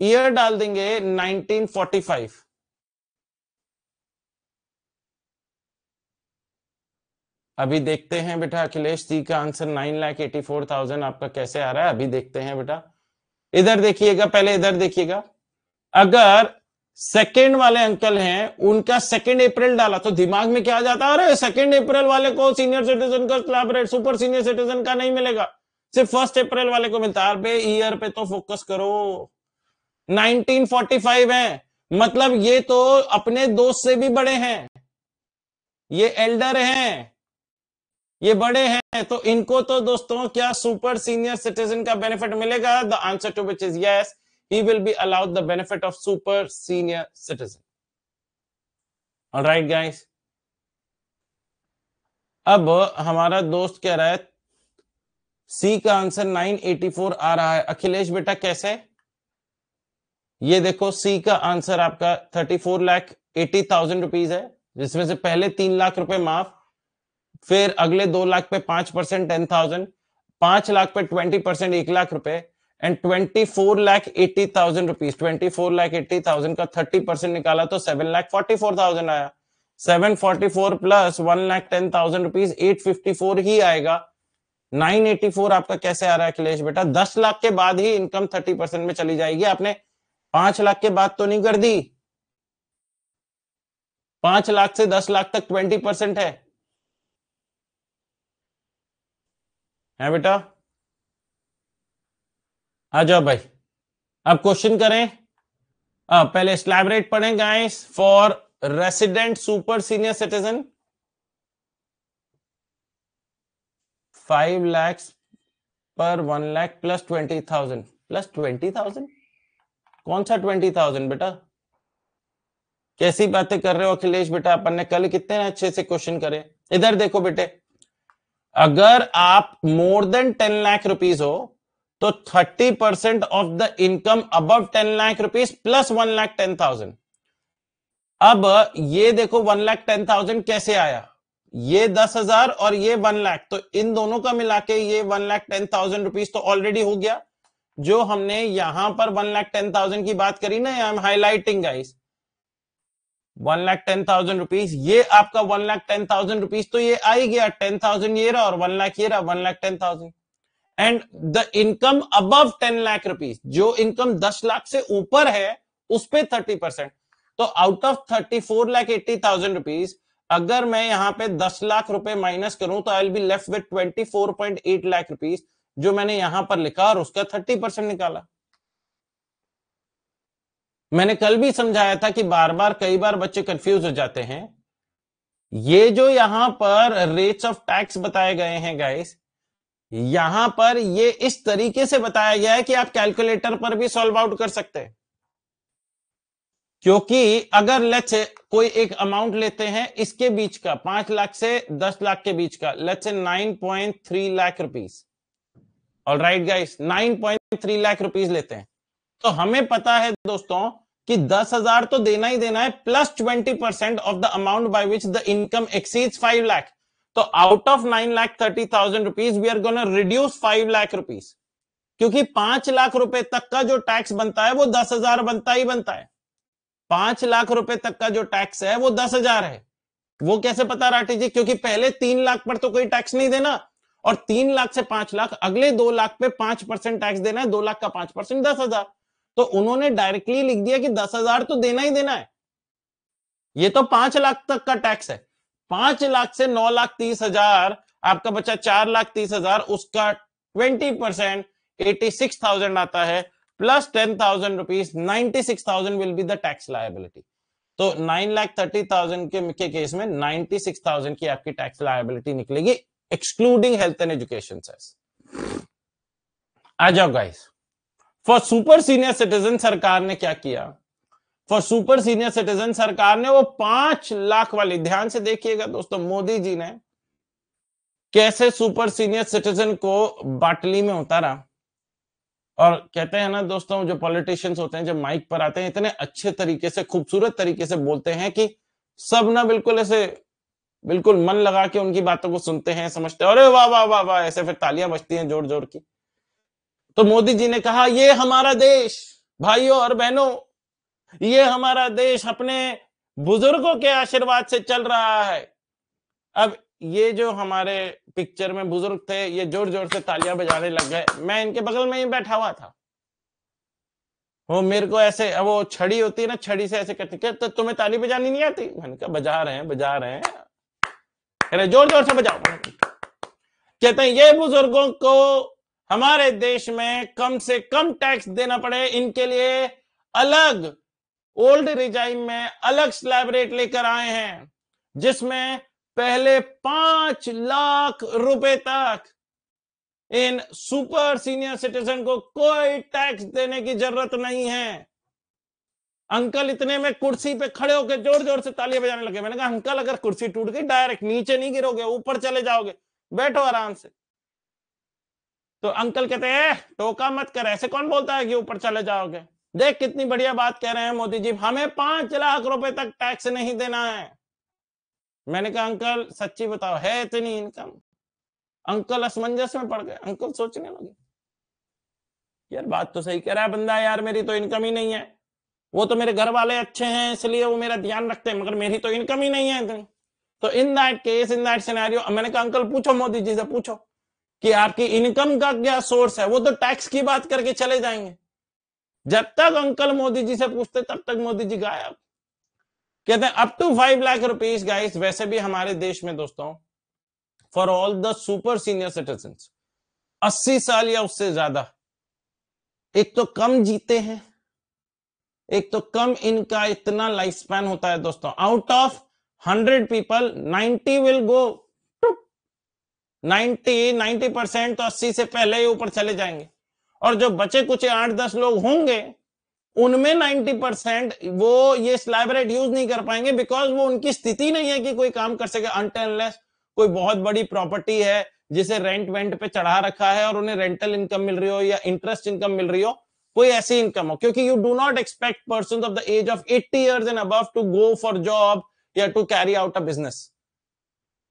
Speaker 1: ईयर डाल देंगे 1945। अभी देखते हैं बेटा अखिलेश जी का आंसर 9,84,000 आपका कैसे आ रहा है, अभी देखते हैं बेटा। इधर देखिएगा, पहले इधर देखिएगा, अगर सेकेंड वाले अंकल हैं उनका 2 अप्रैल डाला तो दिमाग में क्या आ जाता है? अरे 2 अप्रैल वाले को सीनियर सिटीजन का slab rate super senior citizen का नहीं मिलेगा, सिर्फ 1 अप्रैल वाले को मिलता है। अरे ईयर पे तो फोकस करो, 1945 है, मतलब ये तो अपने दोस्त से भी बड़े हैं, ये एल्डर हैं, ये बड़े हैं, तो इनको तो दोस्तों क्या सुपर सीनियर सिटीजन का बेनिफिट मिलेगा? The answer to which is yes, he will be allowed the benefit of super senior citizen. All right guys, अब हमारा दोस्त कह रहा है सी का आंसर 984 आ रहा है। अखिलेश बेटा कैसे? ये देखो सी का आंसर आपका 34,80,000 रुपीज है, जिसमें से पहले 3 लाख रुपए माफ, फिर अगले 2 लाख पे 5% 10,000, 5 लाख पे 20% 1 लाख रुपए, एंड 24,80,000 रुपीज। 24,80,000 का 30% निकाला तो 7,44,000 आया। 744 प्लस 1,10,000 रुपीज 854 ही आएगा। 984 आपका कैसे आ रहा है अखिलेश बेटा? 10 लाख के बाद ही इनकम 30% में चली जाएगी। आपने 5 लाख के बाद तो नहीं कर दी, 5 लाख से 10 लाख तक 20% है बेटा? आ जाओ भाई, अब क्वेश्चन करें। पहले स्लैब रेट पढ़ें guys for resident super senior citizen. 5 lakh पर 1 लाख प्लस 20,000, प्लस 20,000, कौन सा 20,000 बेटा? कैसी बातें कर रहे हो अखिलेश बेटा? अपन ने कल कितने अच्छे से क्वेश्चन करे। इधर देखो बेटे, अगर आप मोर देन 10 लाख रुपीज हो तो 30% of the income above 10 lakh rupees plus 1,10,000। अब ये देखो 1,10,000 कैसे आया? ये 10,000 और ये 1 लाख, तो इन दोनों का मिला के ये 1,10,000 रुपीज तो ऑलरेडी हो गया। जो हमने यहां पर 1,10,000 की बात करी ना, I am highlighting guys, 1,10,000 rupees, ये आपका 1,10,000 रुपीज तो ये आ ही गया। 10,000 ये रहा और 1 लाख ये रहा, 1,10,000। And the income above 10 lakh rupees, जो इनकम 10 लाख से ऊपर है उस पे 30%। तो आउट ऑफ 34,80,000 रुपीज अगर मैं यहां पे 10 लाख रुपए माइनस करूं तो I will be left with 24.8 lakh rupees, जो मैंने यहां पर लिखा और उसका 30% निकाला। मैंने कल भी समझाया था कि बार बार कई बार बच्चे कंफ्यूज हो जाते हैं। ये जो यहां पर रेट्स ऑफ टैक्स बताए गए हैं गाइस, यहां पर ये इस तरीके से बताया गया है कि आप कैलकुलेटर पर भी सॉल्व आउट कर सकते हैं। क्योंकि अगर लेट्स से कोई एक अमाउंट लेते हैं इसके बीच का, 5 लाख से 10 लाख के बीच का, let's say 9.3 lakh rupees. Alright guys, 9.3 lakh rupees लेते हैं, तो हमें पता है दोस्तों कि 10,000 तो देना ही देना है plus 20% of the amount by which the income exceeds 5 lakh. तो out of 9,30,000 rupees we are gonna reduce 5 lakh rupees, क्योंकि 5 लाख रुपए तक का जो टैक्स बनता है वो 10,000 बनता ही बनता है। 5 लाख रुपए तक का जो टैक्स है वो 10,000 है। वो कैसे पता राठी जी? क्योंकि पहले 3 लाख पर तो कोई टैक्स नहीं देना, और 3 लाख से 5 लाख अगले 2 लाख पे 5% टैक्स देना है। 2 लाख का 5% 10,000। तो उन्होंने डायरेक्टली लिख दिया कि 10,000 तो देना ही देना है। ये तो 5 लाख तक का टैक्स है। 5 लाख से 9,30,000 आपका बचा 4,30,000, उसका 20% 86,000 आता है, plus 10,000 rupees 96,000 will be the tax liability. तो 9,30,000 के केस में 96,000 की आपकी टैक्स लायबिलिटी निकलेगी, excluding health and education cess. आ जाओ guys, for super senior citizen सरकार ने क्या किया? फॉर सुपर सीनियर सिटीजन सरकार ने वो 5 लाख वाली, ध्यान से देखिएगा दोस्तों, मोदी जी ने कैसे सुपर सीनियर सिटीजन को बाटली में उतारा। और कहते हैं ना दोस्तों, जो पॉलिटिशियंस होते हैं जब माइक पर आते हैं इतने अच्छे तरीके से, खूबसूरत तरीके से बोलते हैं कि सब ना बिल्कुल ऐसे बिल्कुल मन लगा के उनकी बातों को सुनते हैं, समझते हैं, अरे वाह वाह वाह वाह, ऐसे फिर तालियां बजती हैं जोर जोर की। तो मोदी जी ने कहा, ये हमारा देश भाइयों और बहनों, ये हमारा देश अपने बुजुर्गों के आशीर्वाद से चल रहा है। अब ये जो हमारे पिक्चर में बुजुर्ग थे, ये जोर जोर से तालियां बजाने लग गए। मैं इनके बगल में ही बैठा हुआ था। वो मेरे को ऐसे, वो छड़ी होती है ना, छड़ी से ऐसे करते, क्या तो तुम्हें ताली बजानी नहीं आती? मैंने कहा बजा रहे हैं बजा रहे हैं। अरे जोर जोर से बजाओ। कहते हैं ये बुजुर्गों को हमारे देश में कम से कम टैक्स देना पड़े, इनके लिए अलग ओल्ड रिजाइम में अलग स्लैब रेट लेकर आए हैं, जिसमें पहले 5 लाख रुपए तक इन सुपर सीनियर सिटीजन को कोई टैक्स देने की जरूरत नहीं है। अंकल इतने में कुर्सी पे खड़े होकर जोर जोर से तालियां बजाने लगे। मैंने कहा अंकल, अगर कुर्सी टूट गई डायरेक्ट नीचे नहीं गिरोगे, ऊपर चले जाओगे, बैठो आराम से। तो अंकल कहते हैं टोका मत कर, ऐसे कौन बोलता है कि ऊपर चले जाओगे? देख कितनी बढ़िया बात कह रहे हैं मोदी जी, हमें 5 लाख रुपए तक टैक्स नहीं देना है। मैंने कहा अंकल सच्ची बताओ, है इतनी इनकम? अंकल असमंजस में पड़ गए। अंकल सोचने लगे, यार बात तो सही कह रहा है बंदा, यार मेरी तो इनकम ही नहीं है। वो तो मेरे घर वाले अच्छे हैं इसलिए वो मेरा ध्यान रखते हैं, मगर मेरी तो इनकम ही नहीं है इतनी। तो in that case, in that scenario, मैंने कहा अंकल पूछो मोदी जी से, पूछो कि आपकी इनकम का क्या सोर्स है। वो तो टैक्स की बात करके चले जाएंगे। जब तक अंकल मोदी जी से पूछते तब तक मोदी जी गायब। कहते हैं up to 5 lakh rupees guys. वैसे भी हमारे देश में दोस्तों, for all the super senior citizen 80 साल या उससे ज्यादा, एक तो कम जीते हैं, एक तो कम इनका इतना लाइफ स्पैन होता है दोस्तों। Out of 100 people 90 will go, 90% तो 80 से पहले ही ऊपर चले जाएंगे। और जो बचे कुछ 8-10 लोग होंगे, उनमें 90% वो ये स्लैब रेट यूज नहीं कर पाएंगे, बिकॉज वो उनकी स्थिति नहीं है कि कोई काम कर सके, अनटिल अनलेस कोई बहुत बड़ी प्रॉपर्टी है जिसे रेंट वेंट पे चढ़ा रखा है और उन्हें रेंटल इनकम मिल रही हो या इंटरेस्ट इनकम मिल रही हो, कोई ऐसी इनकम हो। क्योंकि you do not expect person of the age of 80 years and above to go for job या to carry out a business.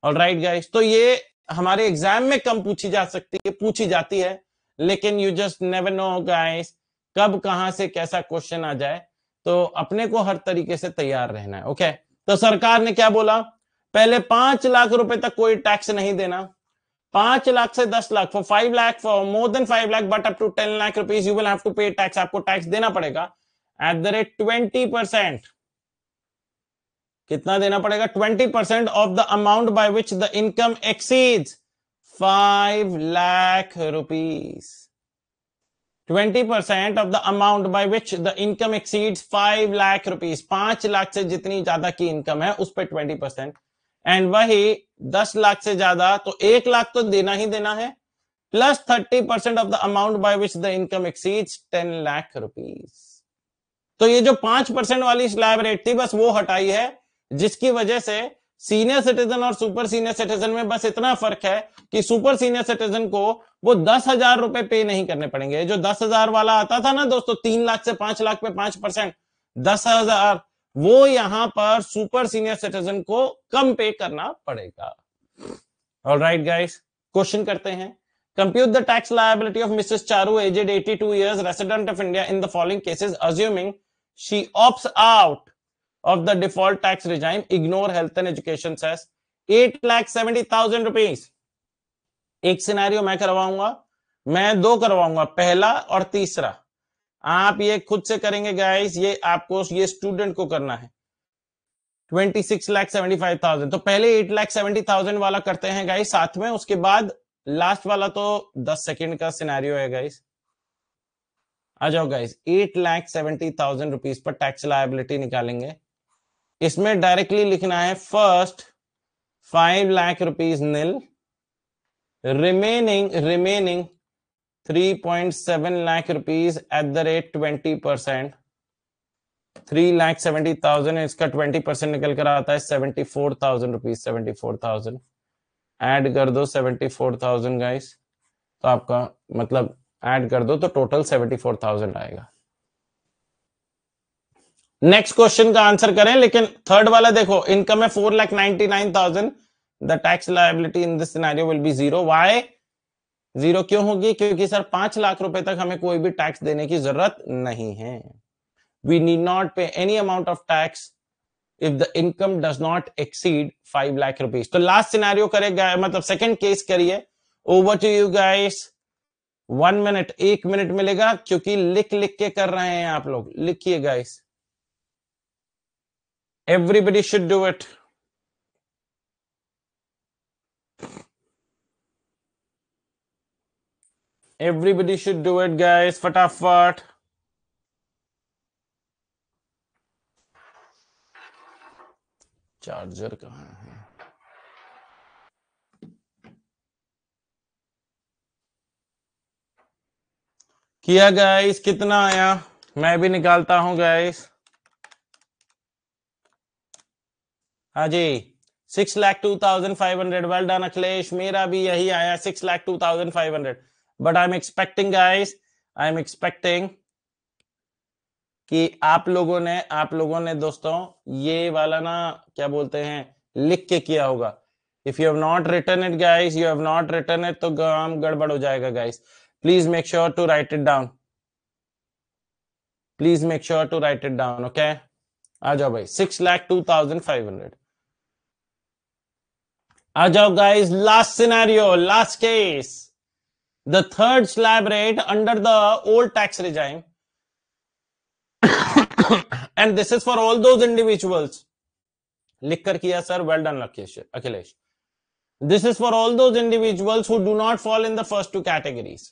Speaker 1: Alright guys, तो ये हमारे एग्जाम में कम पूछी जाती है, लेकिन you just never know guys, कब कहां से कैसा क्वेश्चन आ जाए। तो अपने को हर तरीके से तैयार रहना है। ओके, तो सरकार ने क्या बोला? पहले 5 लाख रुपए तक कोई टैक्स नहीं देना। 5 लाख से 10 lakh, for 5 lakh, for more than 5 lakh but up to 10 lakh rupees you will have to pay tax. आपको टैक्स देना पड़ेगा एट द रेट 20%। कितना देना पड़ेगा? 20% of the amount by which the income exceeds 5 lakh rupees. 20% of the amount by which the income exceeds 5 lakh rupees. 5 lakh से जितनी ज्यादा की इनकम है उस पर 20%, एंड वही 10 लाख से ज्यादा तो 1 लाख तो देना ही देना है, plus 30% of the amount by which the income exceeds 10 lakh rupees. तो ये जो 5% वाली स्लैब रेट थी, बस वो हटाई है, जिसकी वजह से सीनियर सिटीजन और सुपर सीनियर सिटीजन में बस इतना फर्क है कि सुपर सीनियर सिटीजन को वो 10,000 रुपए पे नहीं करने पड़ेंगे। जो 10,000 वाला आता था ना दोस्तों, 3 लाख से 5 लाख पे 5%, 10,000, वो यहां पर सुपर सीनियर सिटीजन को कम पे करना पड़ेगा। ऑलराइट गाइस, क्वेश्चन करते हैं. Compute the tax liability of Mrs. Charu, aged 82 years, resident of India, in the following cases, assuming she opts out of the default tax regime. Ignore health and education cess. 8,70,000 rupees. एक scenario मैं करवाऊंगा, मैं दो करवाऊंगा, पहला और तीसरा. आप ये खुद से करेंगे गाइस, ये आपको, ये स्टूडेंट को करना है. 26,75,000. तो पहले 8,70,000 वाला करते हैं गाइस साथ में, उसके बाद लास्ट वाला तो 10 सेकंड का सिनेरियो है गाइस. आ जाओ गाइस. 8,70,000 रुपीज पर टैक्स लायबिलिटी निकालेंगे. इसमें डायरेक्टली लिखना है first 5 lakh rupees nil, remaining 3.7 lakh rupees at the rate 20%. 3,70,000, इसका 20% निकल कर आता है 74,000 रुपीज. 74,000 ऐड कर दो, 74,000 गाइस. तो आपका मतलब ऐड कर दो तो टोटल 74,000 आएगा. नेक्स्ट क्वेश्चन का आंसर करें, लेकिन थर्ड वाला देखो, इनकम है 4,99,000. The tax liability in this scenario will be zero. Why zero क्यों होगी? क्योंकि सर 5 लाख रुपए तक हमें कोई भी टैक्स देने की जरूरत नहीं है. We need not pay any amount of tax if the income does not exceed 5 lakh rupees. तो लास्ट सिनेरियो करेगा, मतलब सेकंड केस करिए. Over to you guys. 1 minute, 1 minute मिलेगा, क्योंकि लिख लिख के कर रहे हैं आप लोग. लिखिए guys, everybody should do it. Everybody should do it guys, फटाफट. चार्जर कहां है? किया गाइस, कितना आया? मैं भी निकालता हूं गाइस. हाँ जी, 6,02,500. वेल डन अखिलेश, मेरा भी यही आया 6,02,500. But I am expecting guys, I am expecting कि आप लोगों ने दोस्तों ये वाला ना क्या बोलते हैं, लिख के किया होगा. If you have not written it guys, you have not written it, तो काम गड़बड़ हो जाएगा guys. Please make sure to write it down. Please make sure to write it down. Okay, आ जाओ भाई. 6,02,500. आ जाओ guys. Last scenario, last case. The third slab rate under the old tax regime, and this is for all those individuals. लिख कर किया sir, well done Akhilesh. This is for all those individuals who do not fall in the first two categories.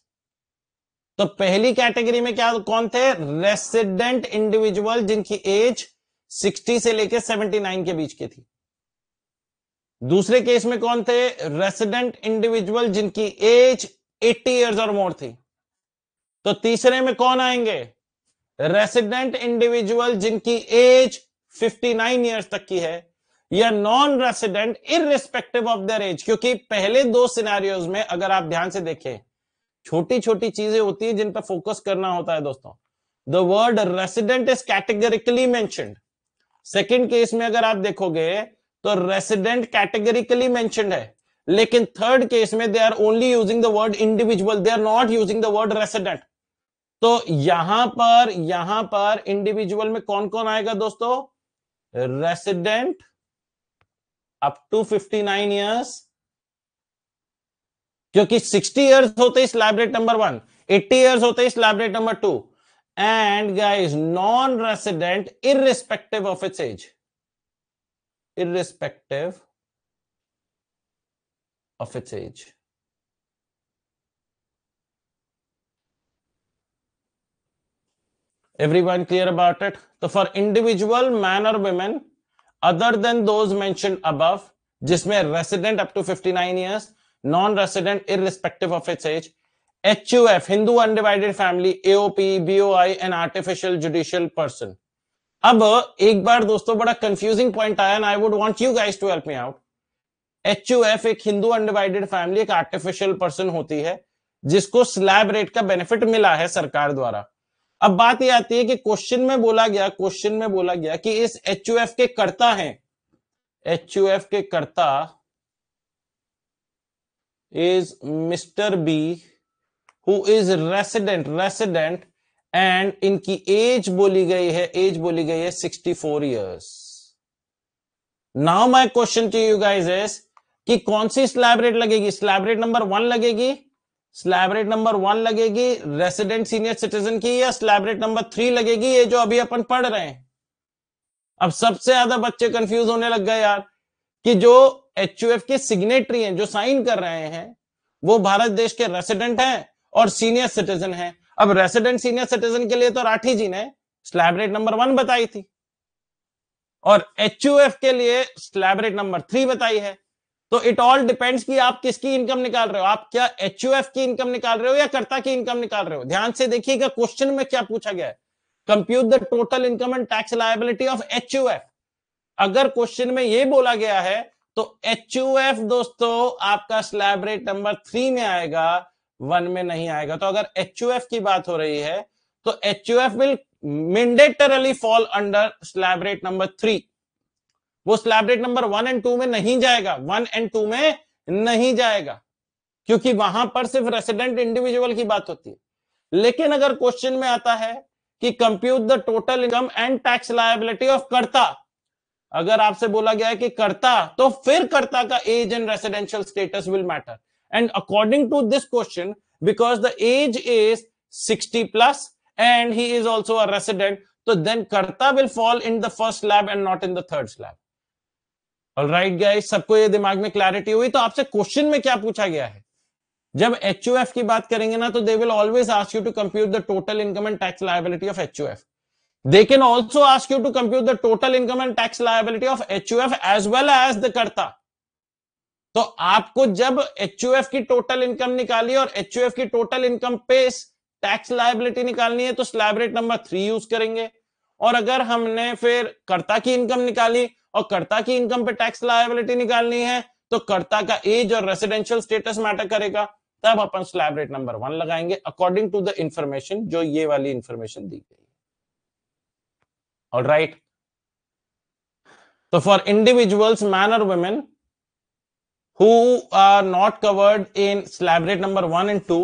Speaker 1: तो पहली category में क्या, कौन थे? Resident individual जिनकी एज 60 से लेकर 79 के बीच की थी. दूसरे केस में कौन थे? रेसिडेंट इंडिविजुअल जिनकी एज 80 इयर्स और मोर थी. तो तीसरे में कौन आएंगे? रेसिडेंट इंडिविजुअल जिनकी एज 59 इयर्स तक की है, या non resident irrespective of their age. क्योंकि पहले दो सिनेरियोज में अगर आप ध्यान से देखें, छोटी छोटी चीजें होती है जिन पर फोकस करना होता है दोस्तों. The word resident is categorically mentioned. Second case में अगर आप देखोगे तो रेसिडेंट कैटेगरिकली मेंशन्ड है, लेकिन थर्ड केस में they are only using the word individual, they are not using the word resident. तो यहां पर इंडिविजुअल में कौन कौन आएगा दोस्तों? रेसिडेंट अप टू 59 इयर्स, क्योंकि 60 इयर्स होते ही स्लैब रेट नंबर 1, 80 इयर्स होते ही slab rate number 2. And guys, non resident irrespective of its age, irrespective of its age. Everyone clear about it? So for individual man or women other than those mentioned above, जिसमें resident up to 59 years, non-resident irrespective of its age, HUF Hindu undivided family, AOP, BOI and artificial judicial person. अब एक बार दोस्तों बड़ा confusing point आया, ना I would want you guys to help me out. HUF एक Hindu undivided family, एक artificial person होती है जिसको स्लैब रेट का बेनिफिट मिला है सरकार द्वारा. अब बात यह आती है कि क्वेश्चन में बोला गया कि इस HUF के कर्ता हैं, HUF के कर्ता is Mr. B who is resident and इनकी एज बोली गई है 64 years. Now my question to you guys is कि कौन सी स्लैब रेट लगेगी? स्लैब रेट नंबर 1 लगेगी, स्लैब रेट नंबर 1 लगेगी रेसिडेंट सीनियर सिटीजन की, या स्लैब रेट नंबर 3 लगेगी ये जो अभी अपन पढ़ रहे हैं? अब सबसे ज्यादा बच्चे कंफ्यूज होने लग गए यार कि जो एचयूएफ के सिग्नेटरी हैं, जो साइन कर रहे हैं, वो भारत देश के रेसिडेंट हैं और सीनियर सिटीजन हैं. अब रेसिडेंट सीनियर सिटीजन के लिए तो राठी जी ने स्लैब रेट नंबर 1 बताई थी और एचयूएफ के लिए स्लैब रेट नंबर 3 बताई है. तो इट ऑल डिपेंड्स कि आप किसकी इनकम निकाल रहे हो. आप क्या एचयूएफ की इनकम निकाल रहे हो या कर्ता की इनकम निकाल रहे हो? ध्यान से देखिएगा क्वेश्चन में क्या पूछा गया है. Compute the total income and tax liability of HUF. अगर क्वेश्चन में यह बोला गया है तो एचयूएफ दोस्तों आपका स्लैब रेट नंबर 3 में आएगा, 1 में नहीं आएगा. तो अगर एचयूएफ की बात हो रही है तो HUF will mandatorily fall under slab rate number 3. वो स्लैब रेट नंबर 1 एंड 2 में नहीं जाएगा, 1 एंड 2 में नहीं जाएगा, क्योंकि वहां पर सिर्फ रेसिडेंट इंडिविजुअल की बात होती है. लेकिन अगर क्वेश्चन में आता है कि compute the total income and tax liability of कर्ता, अगर आपसे बोला गया है कि कर्ता, तो फिर कर्ता का age and residential status will matter. And according to this question, because the age is 60 plus and he is also a resident, तो then karta will fall in the first slab and not in the third slab. Alright guys, सबको ये दिमाग में clarity हुई? तो आपसे question में क्या पूछा गया है? जब एचयूएफ की बात करेंगे ना, तो they will always ask you to compute the total income and tax liability of HUF. They can also ask you to compute the total income and tax liability of HUF as well as the कर्ता. तो आपको जब HUF की total income निकाली और HUF की total income पे tax liability निकालनी है तो स्लैब रेट नंबर 3 यूज करेंगे. और अगर हमने फिर कर्ता की इनकम निकाली और कर्ता की इनकम पे टैक्स लायबिलिटी निकालनी है तो कर्ता का एज और रेसिडेंशियल स्टेटस मैटर करेगा, तब अपन स्लैब रेट नंबर 1 लगाएंगे अकॉर्डिंग टू द इंफॉर्मेशन जो ये वाली इंफॉर्मेशन दी गई. All right. So for individuals, man or women, who are not covered in slab rate number 1 and 2,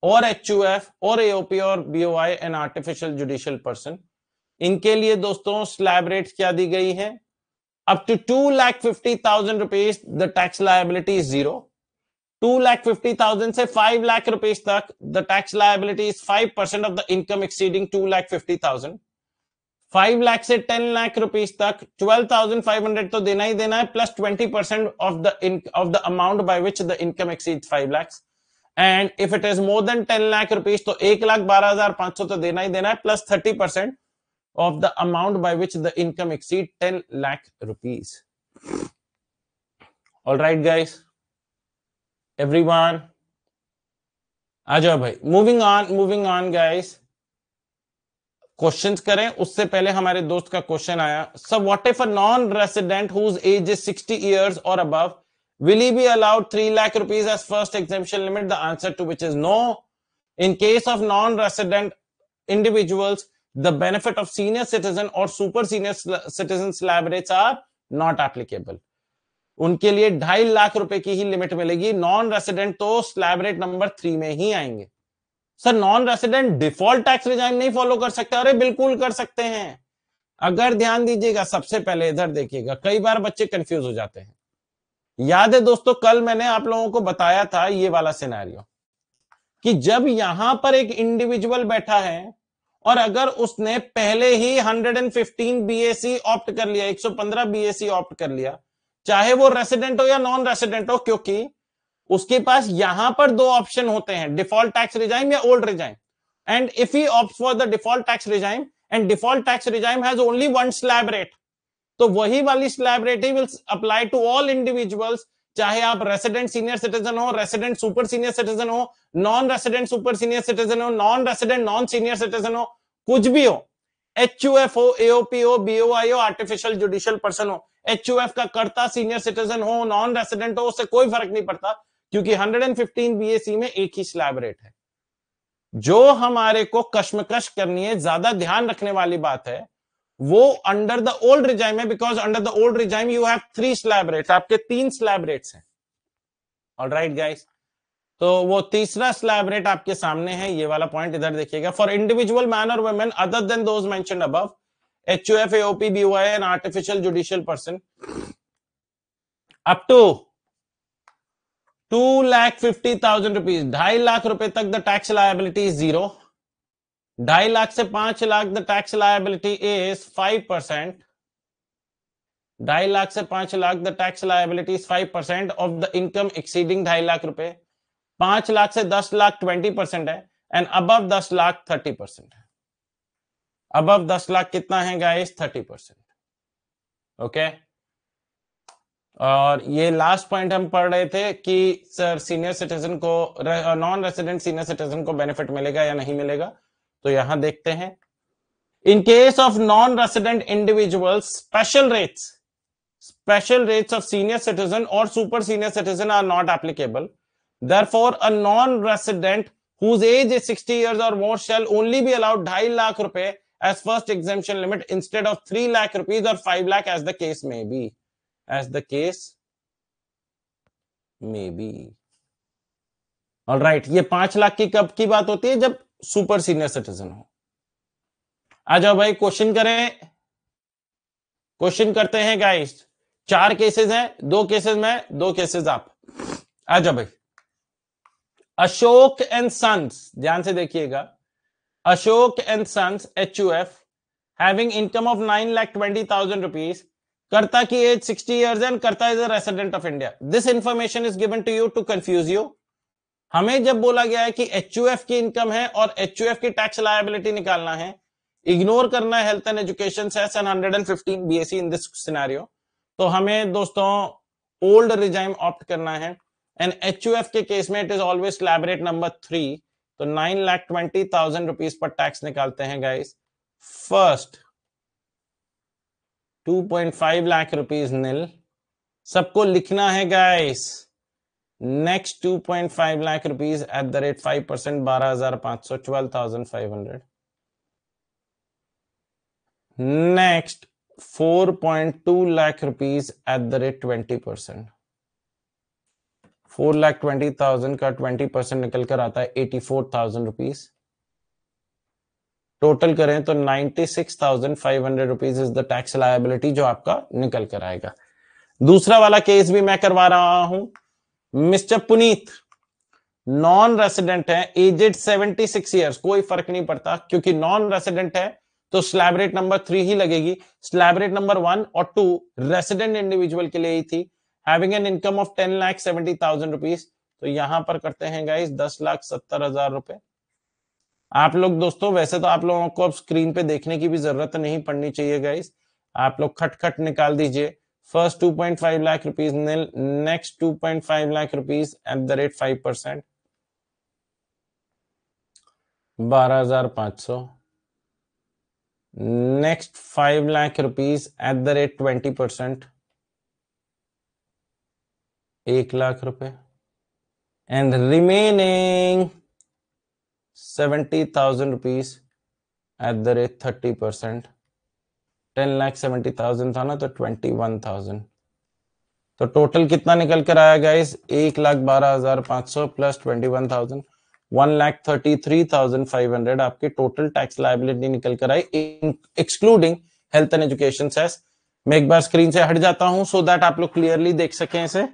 Speaker 1: or HUF, or AOP, or BOI, an artificial judicial person, इनके लिए दोस्तों slab rate क्या दी गई है? Up to 2,50,000 rupees, the tax liability is 0. 2,50,000 से 5 lakh rupees तक, the tax liability is 5% of the income exceeding 2,50,000. 5 lakh से 10 lakh rupees तक 12,500 तो देना ही देना है, plus 20% of the amount by which the income exceeds 5 lakhs. And if it is more than 10 lakh rupees तो 1,12,500 तो देना ही देना है, plus 30% of the amount by which the income exceeds 10 lakh rupees. All right guys, everyone, आ जाओ भाई. moving on guys. Questions करें उससे पहले हमारे दोस्त का क्वेश्चन आया. So what if a non resident whose age is 60 years और अबव, will he be allowed 3 lakh rupees as first exemption limit? The answer to which is no. In case of non resident individuals, the benefit of senior citizen और super senior citizen slab rates are not applicable. उनके लिए 2.5 लाख रुपए की ही limit मिलेगी. Non resident तो slab rate number 3 में ही आएंगे. Sir non resident default tax regime नहीं फॉलो कर सकते? अरे बिल्कुल कर सकते हैं. अगर ध्यान दीजिएगा, सबसे पहले इधर देखिएगा, कई बार बच्चे कंफ्यूज हो जाते हैं. याद है दोस्तों, कल मैंने आप लोगों को बताया था ये वाला सिनेरियो कि जब यहां पर एक इंडिविजुअल बैठा है और अगर उसने पहले ही 115 बीएसी ऑप्ट कर लिया, 115 बीएसी ऑप्ट कर लिया, चाहे वो रेसिडेंट हो या नॉन रेसिडेंट हो, क्योंकि उसके पास यहां पर 2 ऑप्शन होते हैं, डिफॉल्ट टैक्स रिजाइम या old regime. And if he opts for the default tax regime and default tax regime has only 1 slab rate, तो वही वाली स्लैब रेट ही will apply to all individuals, चाहे आप रेसिडेंट सीनियर सिटीजन हो, resident super senior citizen हो, non resident super senior citizen हो, non resident non senior citizen हो, कुछ भी हो, एचयूएफ हो, एओपी हो, बीओआई हो, आर्टिफिशियल जुडिशियल पर्सन हो, एचयूएफ का कर्ता सीनियर सिटीजन हो, नॉन रेसिडेंट हो, उससे कोई फर्क नहीं पड़ता, क्योंकि 115 बीएसी में एक ही स्लैब रेट है. जो हमारे को कश्मकश करनी है, ज्यादा ध्यान रखने वाली बात है, वो अंडर द ओल्ड रिजाइम है, because under the old regime you have 3 slab rates. आपके 3 स्लैब रेट्स हैं. ऑलराइट गाइस, तो वो तीसरा स्लैब रेट आपके सामने है, ये वाला पॉइंट इधर देखिएगा। फॉर इंडिविजुअल मैन और women other than those mentioned above, HUF, AOP, BOI and artificial judicial person up to 2,50,000 rupees, 2.5 lakh रुपए तक the tax liability is 0। 2.5 lakh से 5 lakh the tax liability is 5%। 2.5 lakh से 5 lakh the tax liability is 5% of the income exceeding 2.5 lakh रुपए। 5 लाख से 10 लाख 20% है, and above 10 lakh 30% है। Above 10 lakh कितना है गाइस? 30%। ओके, और ये लास्ट पॉइंट हम पढ़ रहे थे कि सर सीनियर सिटीजन को, नॉन रेसिडेंट सीनियर सिटीजन को बेनिफिट मिलेगा या नहीं मिलेगा, तो यहां देखते हैं। इन case of non resident individuals, special rates of senior citizen or super senior citizen are not applicable. Therefore, a non-resident whose age is 60 years or more shall only be allowed 2.5 lakh rupees as first exemption limit instead of 3 lakh rupees or 5 lakh as the case may be. As the case may be. All right, ये 5 लाख की कब की बात होती है? जब super senior citizen हो। आ जाओ भाई, क्वेश्चन करें, क्वेश्चन करते हैं गाइस। 4 केसेस हैं, 2 केसेस में, 2 केसेस आप। आ जाओ भाई। अशोक एंड सन्स, ध्यान से देखिएगा, Ashok and sons HUF having income of 9,20,000 rupees, karta की age 60 years and karta is a resident of India. This information is given to you to confuse you. हमें जब बोला गया है कि HUF की इनकम है और HUF की टैक्स लायबिलिटी निकालना है, इग्नोर करना है health and education cess and 115 BAC in this scenario, तो हमें दोस्तों ओल्ड रिजाइम ऑप्ट करना है। एंड HUF के केस में it is always slab rate number 3, तो 9,20,000 रुपीज पर टैक्स निकालते हैं guys. First 2.5 lakh rupees nil, सबको लिखना है guys. Next 2.5 lakh rupees at the rate 5%, 12,500, 12,500। Next 4.2 lakh rupees at the rate 20%। 4,20,000 का 20% निकल कर आता है 84,000 रुपीज। टोटल करें तो 96,500 rupees is the tax liability जो आपका निकल कर आएगा। दूसरा वाला केस भी मैं करवा रहा हूं। मिस्टर पुनीत नॉन रेसिडेंट है, एजेड 76 ईयर्स, कोई फर्क नहीं पड़ता क्योंकि नॉन रेसिडेंट है तो स्लैब रेट नंबर 3 ही लगेगी। स्लैब रेट नंबर 1 और 2 रेसिडेंट इंडिविजुअल के लिए ही थी। Having an income of 10,70,000 rupees, तो यहां पर करते हैं गाइस 10,70,000 रुपए। आप लोग दोस्तों, वैसे तो आप लोगों को अब स्क्रीन पे देखने की भी जरूरत नहीं पड़नी चाहिए गाइस, आप लोग खट खट निकाल दीजिए। First 2.5 lakh rupees nil, next 2.5 lakh rupees at the rate 5%, 12,500। Next 5 lakh rupees at the rate 20%, 1 lakh रुपए, and remaining 70,000 rupees at the rate 30%। 10,70,000 था ना, तो 21,000। तो टोटल कितना निकल कर आया गाइस? 1,12,500 प्लस 21,000, 1,33,500 आपकी टोटल टैक्स लायबिलिटी निकल कर आई, excluding health and education cess. मैं एक बार स्क्रीन से हट जाता हूं सो दैट आप लोग क्लियरली देख सकें इसे।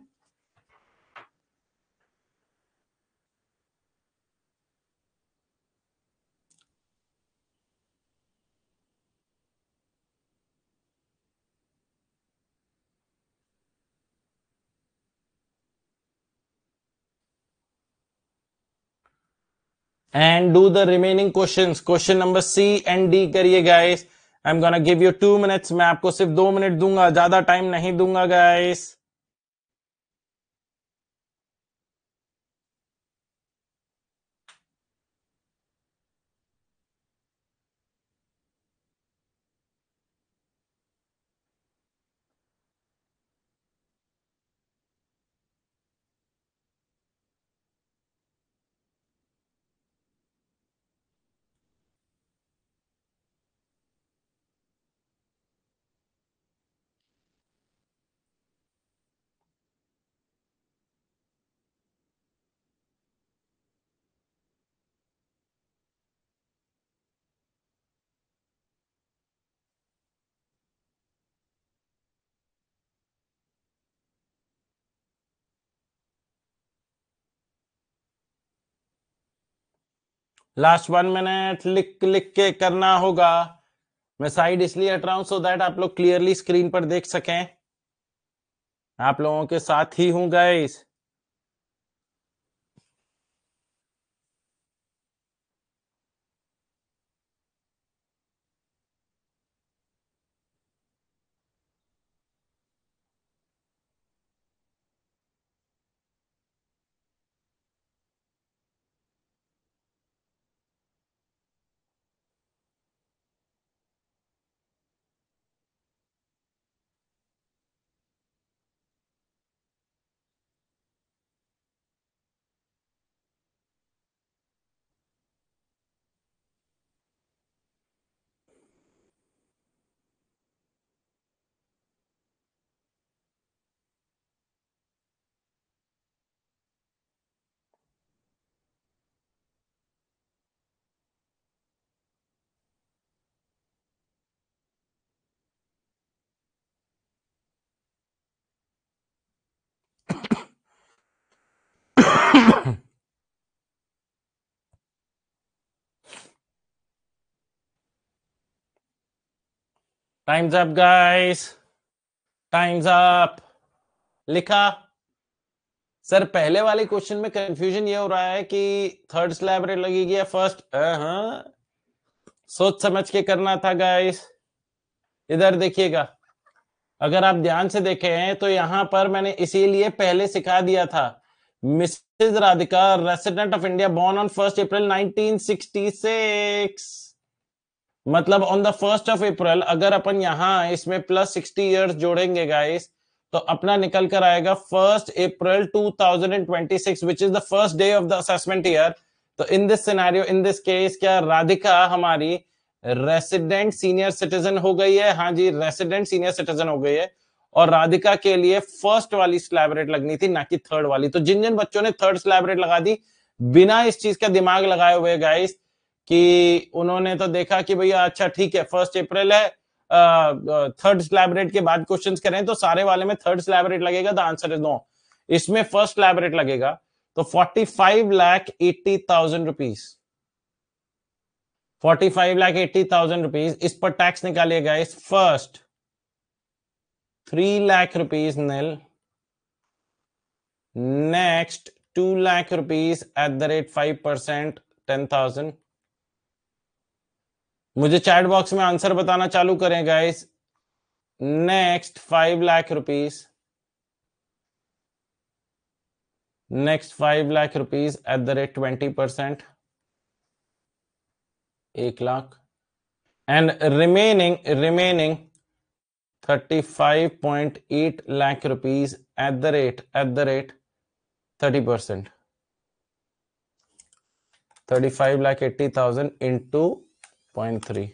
Speaker 1: and do the remaining questions. Question number C and D करिए guys. I'm gonna give you 2 minutes. मैं आपको सिर्फ 2 मिनट दूंगा, ज्यादा टाइम नहीं दूंगा guys. लास्ट 1 मिनट लिख लिख के करना होगा। मैं साइड इसलिए हट रहा हूं सो दैट आप लोग क्लियरली स्क्रीन पर देख सकें। आप लोगों के साथ ही हूं guys. Times up guys, times up. लिखा सर, पहले वाले क्वेश्चन में कंफ्यूजन ये हो रहा है कि थर्ड स्लैब रेट लगेगी या फर्स्ट। हाँ, सोच समझ के करना था गाइस। इधर देखिएगा, अगर आप ध्यान से देखें तो यहां पर मैंने इसीलिए पहले सिखा दिया था। Mrs Radhika, resident of India, born on 1 April 1966। मतलब ऑन द 1 अप्रैल, अगर अपन यहां इसमें +60 years जोड़ेंगे गाइस, तो अपना निकल कर आएगा 1 April 2026, which is the first day of the assessment year. तो in this scenario, in this case, क्या राधिका हमारी रेसिडेंट सीनियर सिटीजन हो गई है? हाँ जी, रेसिडेंट सीनियर सिटीजन हो गई है। और राधिका के लिए फर्स्ट वाली स्लैब रेट लगनी थी, ना कि थर्ड वाली। तो जिन जिन बच्चों ने थर्ड स्लैब रेट लगा दी बिना इस चीज का दिमाग लगाए हुए गाइस, कि उन्होंने तो देखा कि भैया अच्छा ठीक है 1 अप्रैल है, थर्ड स्लैब रेट के बाद क्वेश्चंस करें तो सारे वाले में थर्ड स्लैब रेट लगेगा। द आंसर इज नो, इसमें फर्स्ट स्लैब रेट लगेगा। तो 45,80,000 रुपीज, 45,80,000 रुपीज, इस पर टैक्स निकालिएगा। इस फर्स्ट 3 लाख रुपीज निल, नेक्स्ट 2 लाख रुपीज @5%, 10,000। मुझे चैट बॉक्स में आंसर बताना चालू करें guys. Next 5 lakh rupees, next 5 lakh rupees @20%, 1 lakh. And remaining 35.8 lakh rupees @30%, 35,80,000 into 0.3,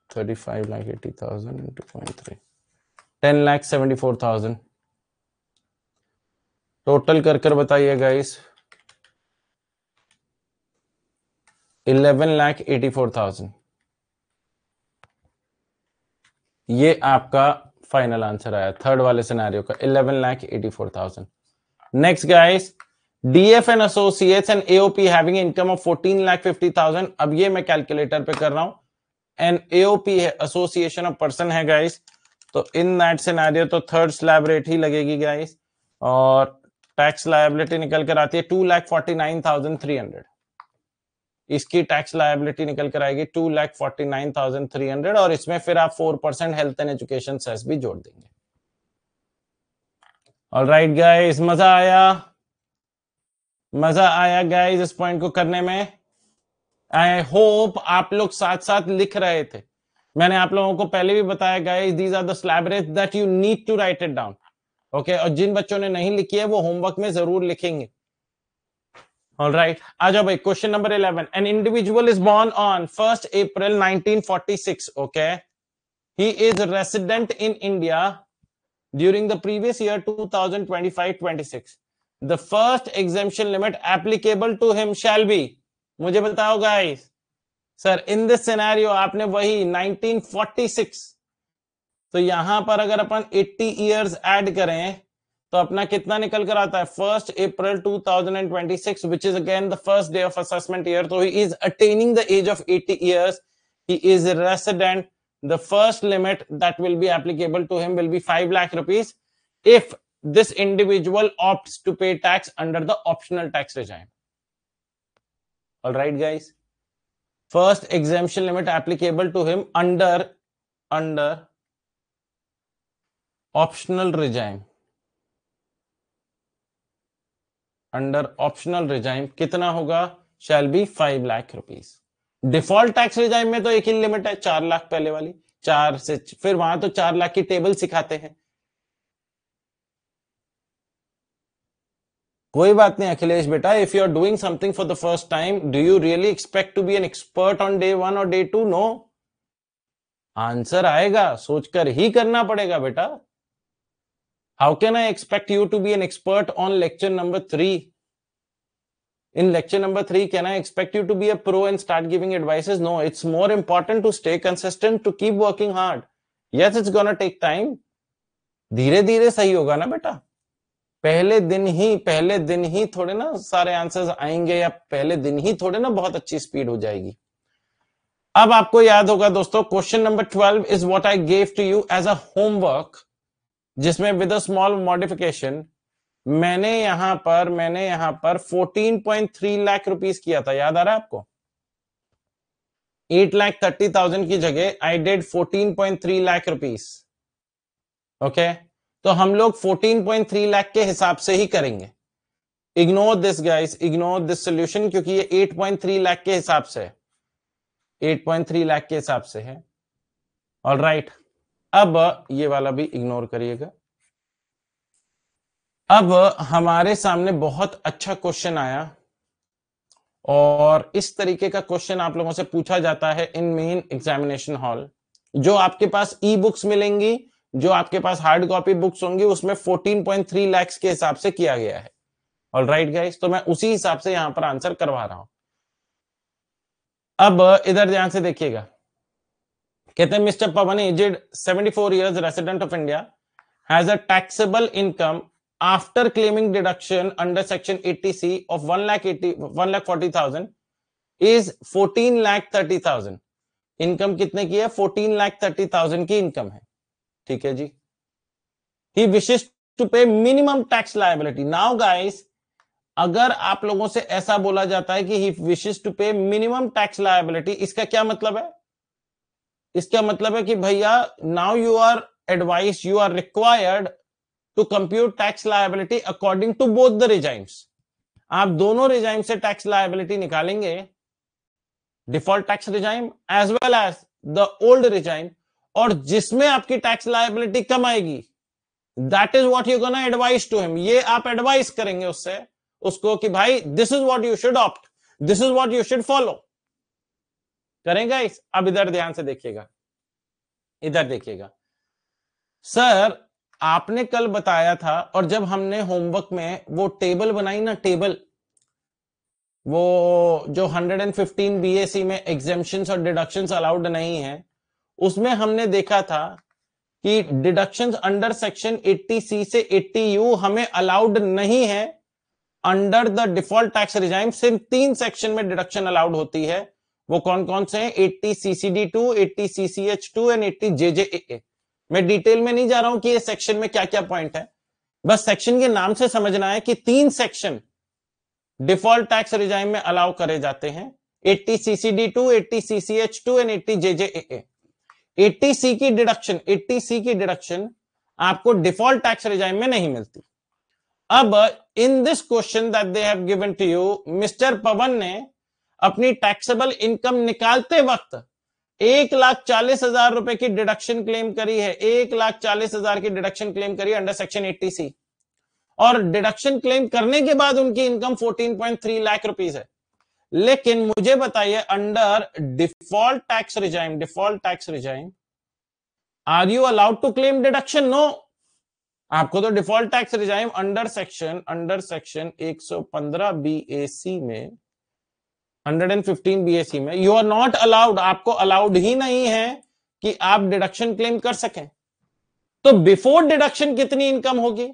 Speaker 1: 35,80,000 into 0.3, 10,74,000। Total कर बताइए गाइस। 11,84,000। ये आपका फाइनल आंसर आया थर्ड वाले सिनेरियो का, 11,84,000। Next guys, DF and associates and AOP having income of 14,50,000। अब ये मैं कैलकुलेटर पे कर रहा हूं। एंड एओपी है, एसोसिएशन ऑफ पर्सन है गाइस। तो इन दैट सिनेरियो तो थर्ड स्लैब रेट ही लगेगी गाइस। और टैक्स लायबिलिटी निकल कर आती है 2,49,300। इसकी टैक्स लायबिलिटी निकल कर आएगी 2,49,300। और इसमें फिर आप 4% हेल्थ एंड एजुकेशन सेस भी जोड़ देंगे। ऑलराइट गाइस, मजा आया? मजा आया गाइस इस पॉइंट को करने में? आई होप आप लोग साथ साथ लिख रहे थे। मैंने आप लोगों को पहले भी बताया guys, these are the slab rates that you need to write it down. Okay, और जिन बच्चों ने नहीं लिखी है वो होमवर्क में जरूर लिखेंगे। ऑलराइट, आ जाओ भाई। Question number 11, an individual is born on 1 April 1946। Okay, he is resident in India during the previous year 2025-26. The first exemption limit applicable to him shall be, मुझे बताओ guys. Sir, in this scenario आपने वही 1946, तो यहां पर अगर अपन 80 years add करें तो अपना कितना निकल कर आता है 1 April 2026, which is again the first day of assessment year. So he is attaining the age of 80 years. He is a resident. The first limit that will be applicable to him will be 5 lakh rupees if this individual opts to pay tax under the optional tax regime. All right, guys. First exemption limit applicable to him under optional regime. Under optional regime कितना होगा? Shall be 5 lakh rupees. Default tax regime में तो एक ही limit है 4 लाख, पहले वाली 4 से, फिर वहां तो 4 लाख की टेबल सिखाते हैं। कोई बात नहीं अखिलेश बेटा, if you are doing something for the first time, do you really expect to be an expert on day 1 और डे 2? नो, आंसर आएगा, सोचकर ही करना पड़ेगा बेटा। How can I expect you to be an expert on lecture number 3? In lecture number 3, can I expect you to be a pro and start giving advices? No, it's more important to stay consistent, to keep working hard. Yes, it's gonna take time. धीरे धीरे सही होगा ना बेटा। पहले दिन ही थोड़े ना सारे आंसर्स आएंगे, या पहले दिन ही थोड़े ना बहुत अच्छी स्पीड हो जाएगी। अब आपको याद होगा दोस्तों, question number 12 is what I gave to you as a homework, जिसमें विद अ स्मॉल मॉडिफिकेशन मैंने यहां पर 14.3 लाख रुपीस किया था। याद आ रहा है आपको? 8,30,000 की जगह I did 14.3 lakh rupees. Okay, तो हम लोग 14.3 लाख के हिसाब से ही करेंगे। Ignore this guys, ignore this solution, क्योंकि ये 8.3 लाख के हिसाब से है, 8.3 लाख के हिसाब से है। ऑलराइट, अब ये वाला भी इग्नोर करिएगा। अब हमारे सामने बहुत अच्छा क्वेश्चन आया, और इस तरीके का क्वेश्चन आप लोगों से पूछा जाता है इन मेन एग्जामिनेशन हॉल। जो आपके पास ई बुक्स मिलेंगी, जो आपके पास हार्ड कॉपी बुक्स होंगी, उसमें 14.3 लाख के हिसाब से किया गया है। ऑलराइट गाइस, तो मैं उसी हिसाब से यहां पर आंसर करवा रहा हूं। अब इधर ध्यान से देखिएगा, कहते हैं Mister Pawan, aged 74 years, resident of India, has a taxable income after claiming deduction under section 80C of 1,40,000 is 14,30,000। Income कितने की है? 14,30,000 की इनकम है। ठीक है जी। He wishes to pay minimum tax liability. Now guys, अगर आप लोगों से ऐसा बोला जाता है कि he wishes to pay minimum tax liability, इसका क्या मतलब है? इसका मतलब है कि भैया, now you are advised, you are required to compute tax liability according to both the regimes. आप दोनों रिजाइम से टैक्स लायबिलिटी निकालेंगे, default tax regime as well as the old regime, और जिसमें आपकी टैक्स लायबिलिटी कम आएगी, that is what you gonna advise to him. ये आप एडवाइस करेंगे उसको कि भाई this is what you should opt, this is what you should follow. करेंगे इस। अब इधर ध्यान से देखिएगा, इधर देखिएगा सर, आपने कल बताया था, और जब हमने होमवर्क में वो टेबल बनाई ना, टेबल वो जो 115 बीएसी में एग्जेम्पशंस और डिडक्शंस अलाउड नहीं है, उसमें हमने देखा था कि डिडक्शंस अंडर सेक्शन 80C से 80U हमें अलाउड नहीं है। Under the default tax regime सिर्फ 3 सेक्शन में डिडक्शन अलाउड होती है। वो कौन कौन से हैं? 80CCD2, 80CCH2 and 80JJAA। मैं डिटेल में नहीं जा रहा हूं कि ये सेक्शन में क्या क्या पॉइंट है, बस सेक्शन के नाम से समझना है कि 3 सेक्शन डिफॉल्ट टैक्स रिजाइम में अलाउ करे जाते हैं, 80CCD2, 80CCH2 and 80JJAA। 80C की डिडक्शन आपको डिफॉल्ट टैक्स रिजाइम में नहीं मिलती। अब in this question that they have given to you, mister Pawan ने अपनी टैक्सेबल इनकम निकालते वक्त 1,40,000 रुपए की डिडक्शन क्लेम करी है, 1,40,000 की डिडक्शन क्लेम करी अंडर सेक्शन 80C, और डिडक्शन क्लेम करने के बाद उनकी इनकम 14.3 लाख रुपीस है। लेकिन मुझे बताइए, under default tax regime are you allowed to claim deduction? No, आपको तो default tax regime under section 115 BAC में, 115 BAC में यू आर नॉट अलाउड, आपको अलाउड ही नहीं है कि आप डिडक्शन क्लेम कर सकें। तो बिफोर डिडक्शन कितनी इनकम होगी?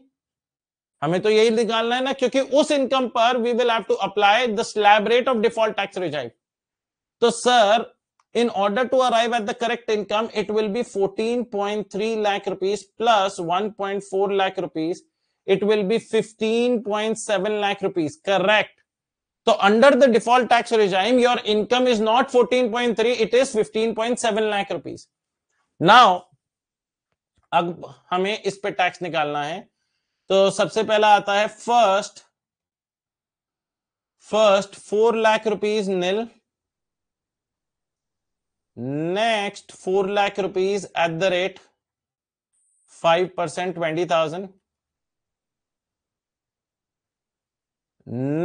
Speaker 1: हमें तो यही निकालना है ना, क्योंकि उस इनकम पर we will have to apply the slab rate of default tax regime. तो sir, in order to arrive at the correct income, it will be 14.3 lakh rupees plus 1.4 lakh rupees. It will be 15.7 lakh rupees. Correct. So under the default tax regime, your income is not 14.3, it is 15.7 lakh rupees. Now, अब हमें इस पे tax निकालना है. तो सबसे पहला आता है first 4 lakh rupees nil. Next 4 lakh rupees at the rate 5%, 20,000.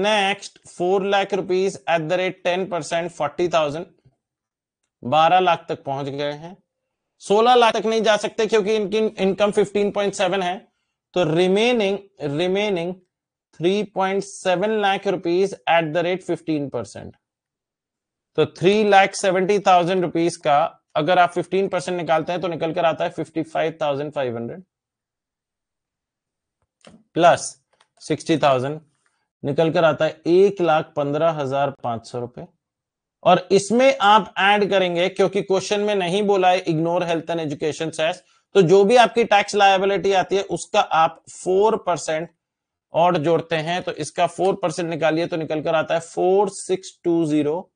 Speaker 1: Next 4 lakh rupees at the rate 10%, 40,000. 12 lakh तक पहुंच गए हैं. 16 लाख तक नहीं जा सकते क्योंकि इनकी इनकम 15.7 है. तो remaining 3.7 lakh rupees at the rate 15%. तो 3,70,000 रुपीज का अगर आप 15% निकालते हैं तो निकल कर आता है 55,500 प्लस 60,000 निकल कर आता है 1,15,500 रुपए. और इसमें आप ऐड करेंगे, क्योंकि क्वेश्चन में नहीं बोला है ignore health and education cess, तो जो भी आपकी टैक्स लायबिलिटी आती है उसका आप 4% और जोड़ते हैं. तो इसका 4% निकालिए तो निकल कर आता है 4620.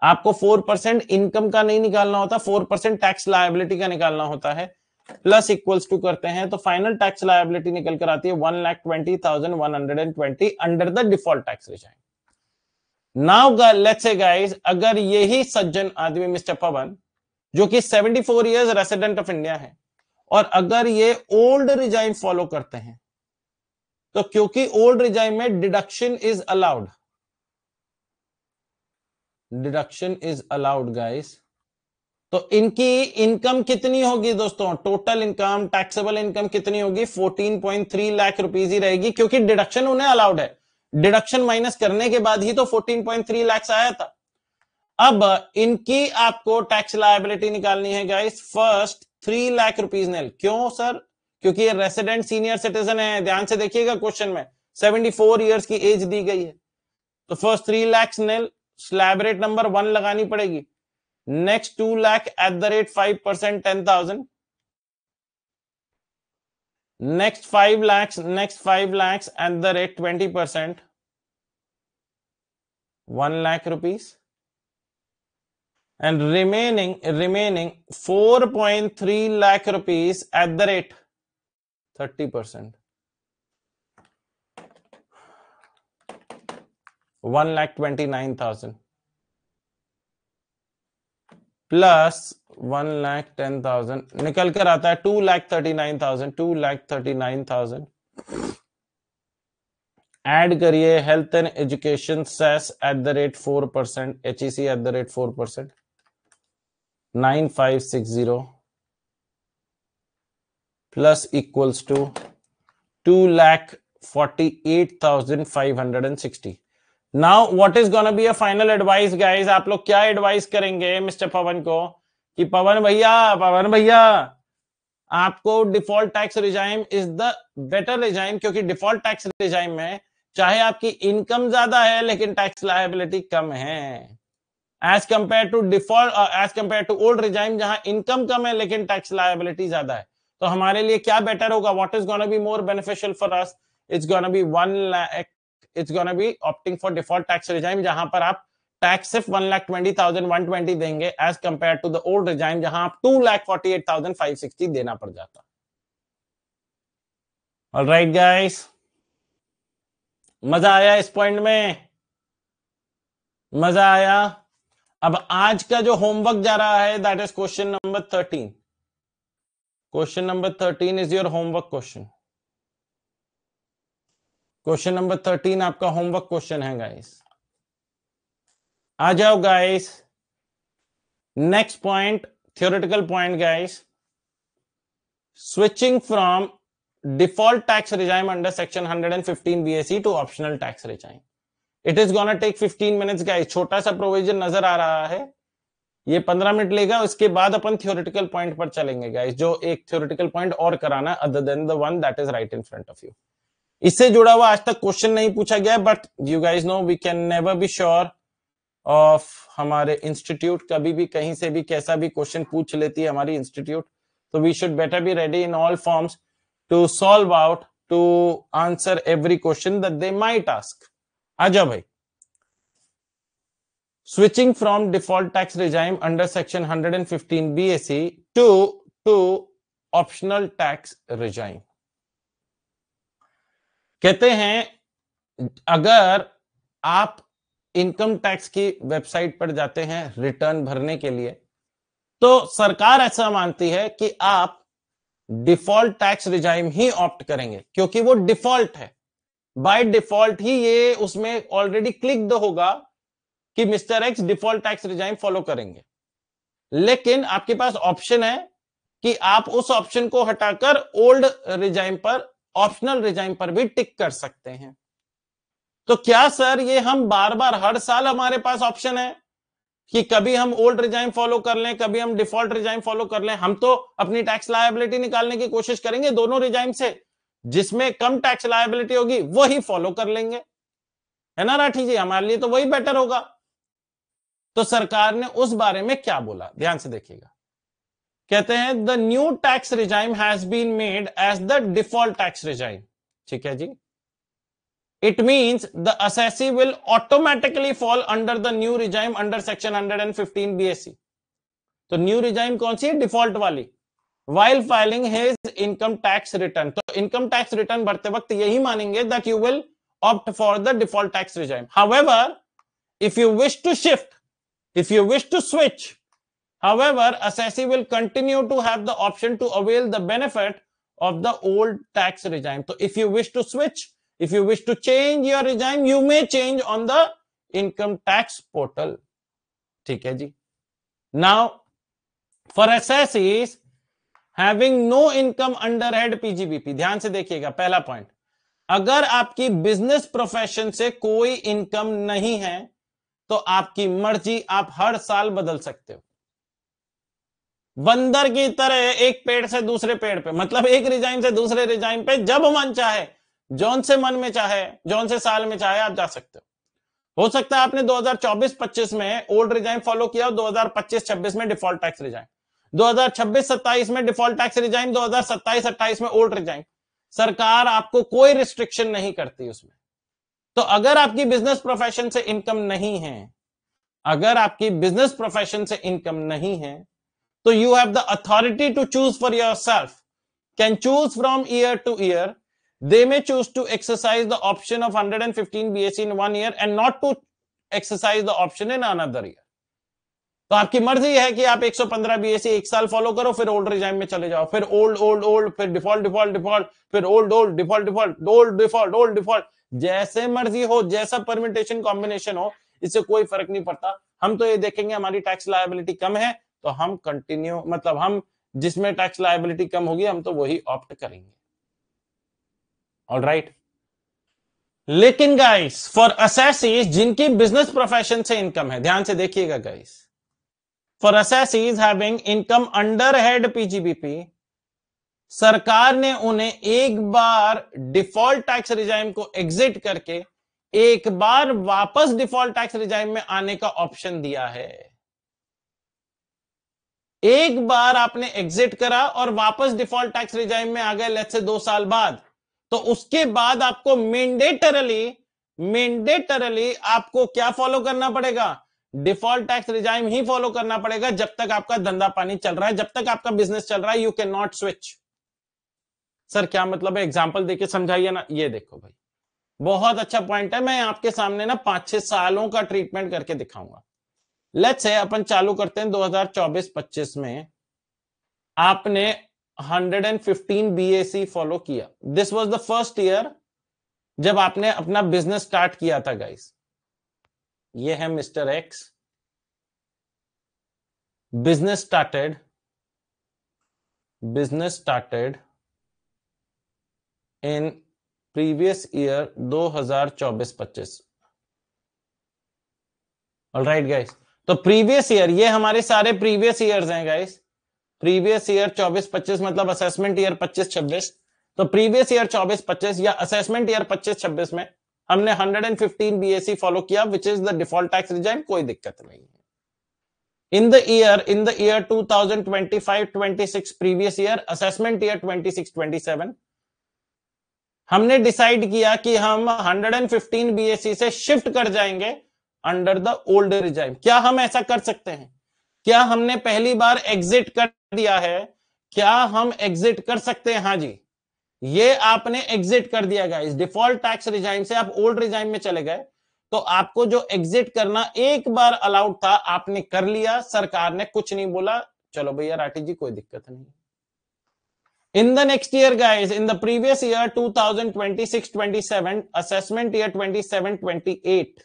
Speaker 1: आपको 4% इनकम का नहीं निकालना होता, 4% टैक्स लायबिलिटी का निकालना होता है. प्लस इक्वल्स टू करते हैं तो फाइनल टैक्स लायबिलिटी निकल कर आती है 1,20,120 under the default tax regime. Now let's say guys, अगर यही सज्जन आदमी मिस्टर पवन जो कि 74 इयर्स रेसिडेंट ऑफ इंडिया है, और अगर ये ओल्ड रिजाइम फॉलो करते हैं, तो क्योंकि ओल्ड रिजाइम में डिडक्शन इज अलाउड गाइस, तो इनकी इनकम कितनी होगी दोस्तों? टोटल इनकम, टैक्सेबल इनकम कितनी होगी? 14.3 लाख रुपीज ही रहेगी, क्योंकि डिडक्शन उन्हें अलाउड है. डिडक्शन माइनस करने के बाद ही तो 14.3 लाख आया था. अब इनकी आपको टैक्स लायबिलिटी निकालनी है guys. First 3 lakh rupees nail. क्यों सर? क्योंकि ये रेसिडेंट सीनियर सिटीजन है. ध्यान से देखिएगा क्वेश्चन में 74 इयर्स की एज दी गई है. तो first 3 lakh nail, slab rate number 1 लगानी पड़ेगी. Next 2 lakh eight the rate 5%, 10,000. Next 5 lakhs at the rate 20%, 1 lakh rupees. And remaining 4.3 lakh rupees at the rate 30%, 1,29,000 plus 1,10,000 निकल कर आता है 2,39,000. ऐड करिए health and education cess at the rate 4%, HEC at the rate 4%, 9,560 plus equals to 2,48,560. Now what is gonna be a final advice guys? आप लोग क्या advice करेंगे mister पवन को कि पवन भैया आपको default tax regime is the better regime, क्योंकि default tax regime में चाहे आपकी इनकम ज्यादा है लेकिन टैक्स लायबिलिटी कम है, as compare to old regime जहां इनकम कम है लेकिन टैक्स लायबिलिटी ज्यादा है. तो हमारे लिए क्या बेटर होगा? What is gonna be more beneficial for us? It's gonna be opting for default tax regime, जहां पर आप टैक्स सिर्फ 1,20,120 देंगे, as compare to the old regime जहां आप 2,48,560 देना पड़ जाता. ऑलराइट गाइस, मजा आया इस पॉइंट में? मजा आया? अब आज का जो होमवर्क जा रहा है that is question number 13. Question number 13 is your homework question. Question number 13 आपका होमवर्क क्वेश्चन है गाइस. आ जाओ guys. Next point, theoretical point guys. Switching from default tax regime under section 115 BAC to optional tax regime. It is gonna take 15 minutes guys. छोटा सा provision नजर आ रहा है, ये 15 minute लेगा. उसके बाद अपन थ्योरेटिकल पॉइंट पर चलेंगे गाइस, जो एक थ्योरेटिकल पॉइंट और कराना other than the one that is right in front of you. इससे जुड़ा हुआ आज तक क्वेश्चन नहीं पूछा गया, but you guys know we can never be sure of हमारे इंस्टीट्यूट, कभी भी कहीं से भी कैसा भी क्वेश्चन पूछ लेती है हमारी इंस्टीट्यूट, तो we should better be ready in all forms to solve out, to answer every question that they might ask. आ जाओ भाई, switching from default tax regime under section 115 BAC to optional tax regime। कहते हैं अगर आप income tax की website पर जाते हैं रिटर्न भरने के लिए, तो सरकार ऐसा मानती है कि आप डिफॉल्ट टैक्स रिजाइम ही ऑप्ट करेंगे, क्योंकि वो डिफॉल्ट है, बाय डिफॉल्ट ही ये उसमें ऑलरेडी क्लिक्ड होगा कि mister x default tax regime follow करेंगे। लेकिन आपके पास ऑप्शन है कि आप उस ऑप्शन को हटाकर ओल्ड रिजाइम पर, ऑप्शनल रिजाइम पर भी टिक कर सकते हैं। तो क्या सर ये हम बार बार हर साल हमारे पास ऑप्शन है कि कभी हम ओल्ड रिजाइम फॉलो कर लें, कभी हम डिफॉल्ट रिजाइम फॉलो कर लें? हम तो अपनी टैक्स लायबिलिटी निकालने की कोशिश करेंगे दोनों रिजाइम से, जिसमें कम टैक्स लायबिलिटी होगी वही फॉलो कर लेंगे, है ना राठी जी? हमारे लिए तो वही बेटर होगा। तो सरकार ने उस बारे में क्या बोला, ध्यान से देखिएगा। कहते हैं the new tax regime has been made as the default tax regime. ठीक है जी। It means the assessee will automatically fall under the new regime under section 115 BAC। तो न्यू रिजाइम कौन सी है? डिफॉल्ट वाली। While filing his income tax return, तो income tax return भरते वक्त यही मानेंगे that you will opt for the default tax regime. However if you wish to shift, if you wish to switch, however, assessee will continue to have the option to avail the benefit of the old tax regime. So if you wish to switch, if you wish to change your regime, you may change on the income tax portal. ठीक है जी। Now, for assessees having no income under head PGBP, ध्यान से देखिएगा पहला point, अगर आपकी business profession से कोई इनकम नहीं है तो आपकी मर्जी, आप हर साल बदल सकते हो, बंदर की तरह एक पेड़ से दूसरे पेड़ पे, मतलब एक रिजाइम से दूसरे रिजाइम पे जब मन चाहे, जौन से मन में चाहे, जौन से साल में चाहे आप जा सकते हो सकता है आपने 2024-25 में ओल्ड रिजाइम फॉलो किया, 2025-26 में डिफॉल्ट टैक्स रिजाइम, 2026-27 में डिफॉल्ट टैक्स रिजाइम, 2027-28 में ओल्ड रिजाइम। सरकार आपको कोई रिस्ट्रिक्शन नहीं करती उसमें। तो अगर आपकी बिजनेस प्रोफेशन से इनकम नहीं है, अगर आपकी बिजनेस प्रोफेशन से इनकम नहीं है, तो you have the authority to choose for yourself, can choose from year to year. They may choose to exercise the option of 115 BAC in 1 year and not to exercise the option in another year. तो आपकी मर्जी है कि आप 115 BAC एक साल follow करो, फिर ओल्ड रिजाइम में चले जाओ, फिर ओल्ड ओल्ड ओल्ड, फिर डिफॉल्ट डिफॉल्ट डिफॉल्ट, फिर old old default default, old default old default, जैसे मर्जी हो, जैसा परमिटेशन कॉम्बिनेशन हो, इससे कोई फर्क नहीं पड़ता। हम तो ये देखेंगे हमारी टैक्स लायबिलिटी कम है तो हम कंटिन्यू, मतलब हम जिसमें टैक्स लायबिलिटी कम होगी हम तो वही ऑप्ट करेंगे। ऑलराइट। लेकिन गाइस फॉर असेसीज जिनकी बिजनेस प्रोफेशन से इनकम है, ध्यान से देखिएगा guys, for assessees having income under head PGBP, सरकार ने उन्हें एक बार डिफॉल्ट टैक्स रिजाइम को एग्जिट करके एक बार वापस डिफॉल्ट टैक्स रिजाइम में आने का ऑप्शन दिया है। एक बार आपने एग्जिट करा और वापस डिफॉल्ट टैक्स रिजाइम में आ गए, लेट्स से 2 साल बाद, तो उसके बाद आपको मैंडेटरली आपको क्या फॉलो करना पड़ेगा? डिफॉल्ट टैक्स रिजाइम ही फॉलो करना पड़ेगा जब तक आपका धंधा पानी चल रहा है, जब तक आपका बिजनेस चल रहा है। You can not switch. Sir क्या मतलब है? एग्जांपल देके समझाइए ना। ये देखो भाई, बहुत अच्छा पॉइंट है। मैं आपके सामने ना 5-6 सालों का ट्रीटमेंट करके दिखाऊंगा। लेट्स से अपन चालू करते हैं 2024-25 में आपने 115 BAC फॉलो किया। This was the first year जब आपने अपना बिजनेस स्टार्ट किया था गाइस। ये है mister x, business started in previous year 2024-25। Alright guys, तो प्रीवियस ईयर, ये हमारे सारे प्रीवियस ईयर्स हैं गाइस। प्रीवियस ईयर 24-25 मतलब असेसमेंट ईयर 25-26। तो प्रीवियस ईयर 24-25 या असेसमेंट ईयर 25-26 में हमने 115 बीएसी फॉलो किया, विच is the default tax regime, कोई दिक्कत नहीं है। in the year 2025-26 previous year assessment year 26-27 हमने डिसाइड किया कि हम 115 बीएससी से शिफ्ट कर जाएंगे अंडर द ओल्ड रिजाइम। क्या हम ऐसा कर सकते हैं? क्या हमने पहली बार एग्जिट कर दिया है? क्या हम एग्जिट कर सकते हैं? हाँ जी, ये आपने एग्जिट कर दिया गाइस। डिफॉल्ट टैक्स रिजाइम से आप ओल्ड रिजाइम में चले गए, तो आपको जो एग्जिट करना एक बार अलाउड था आपने कर लिया, सरकार ने कुछ नहीं बोला, चलो भैया राठी जी कोई दिक्कत नहीं। In the next year guys, in the previous year 2026-27 assessment year 27-28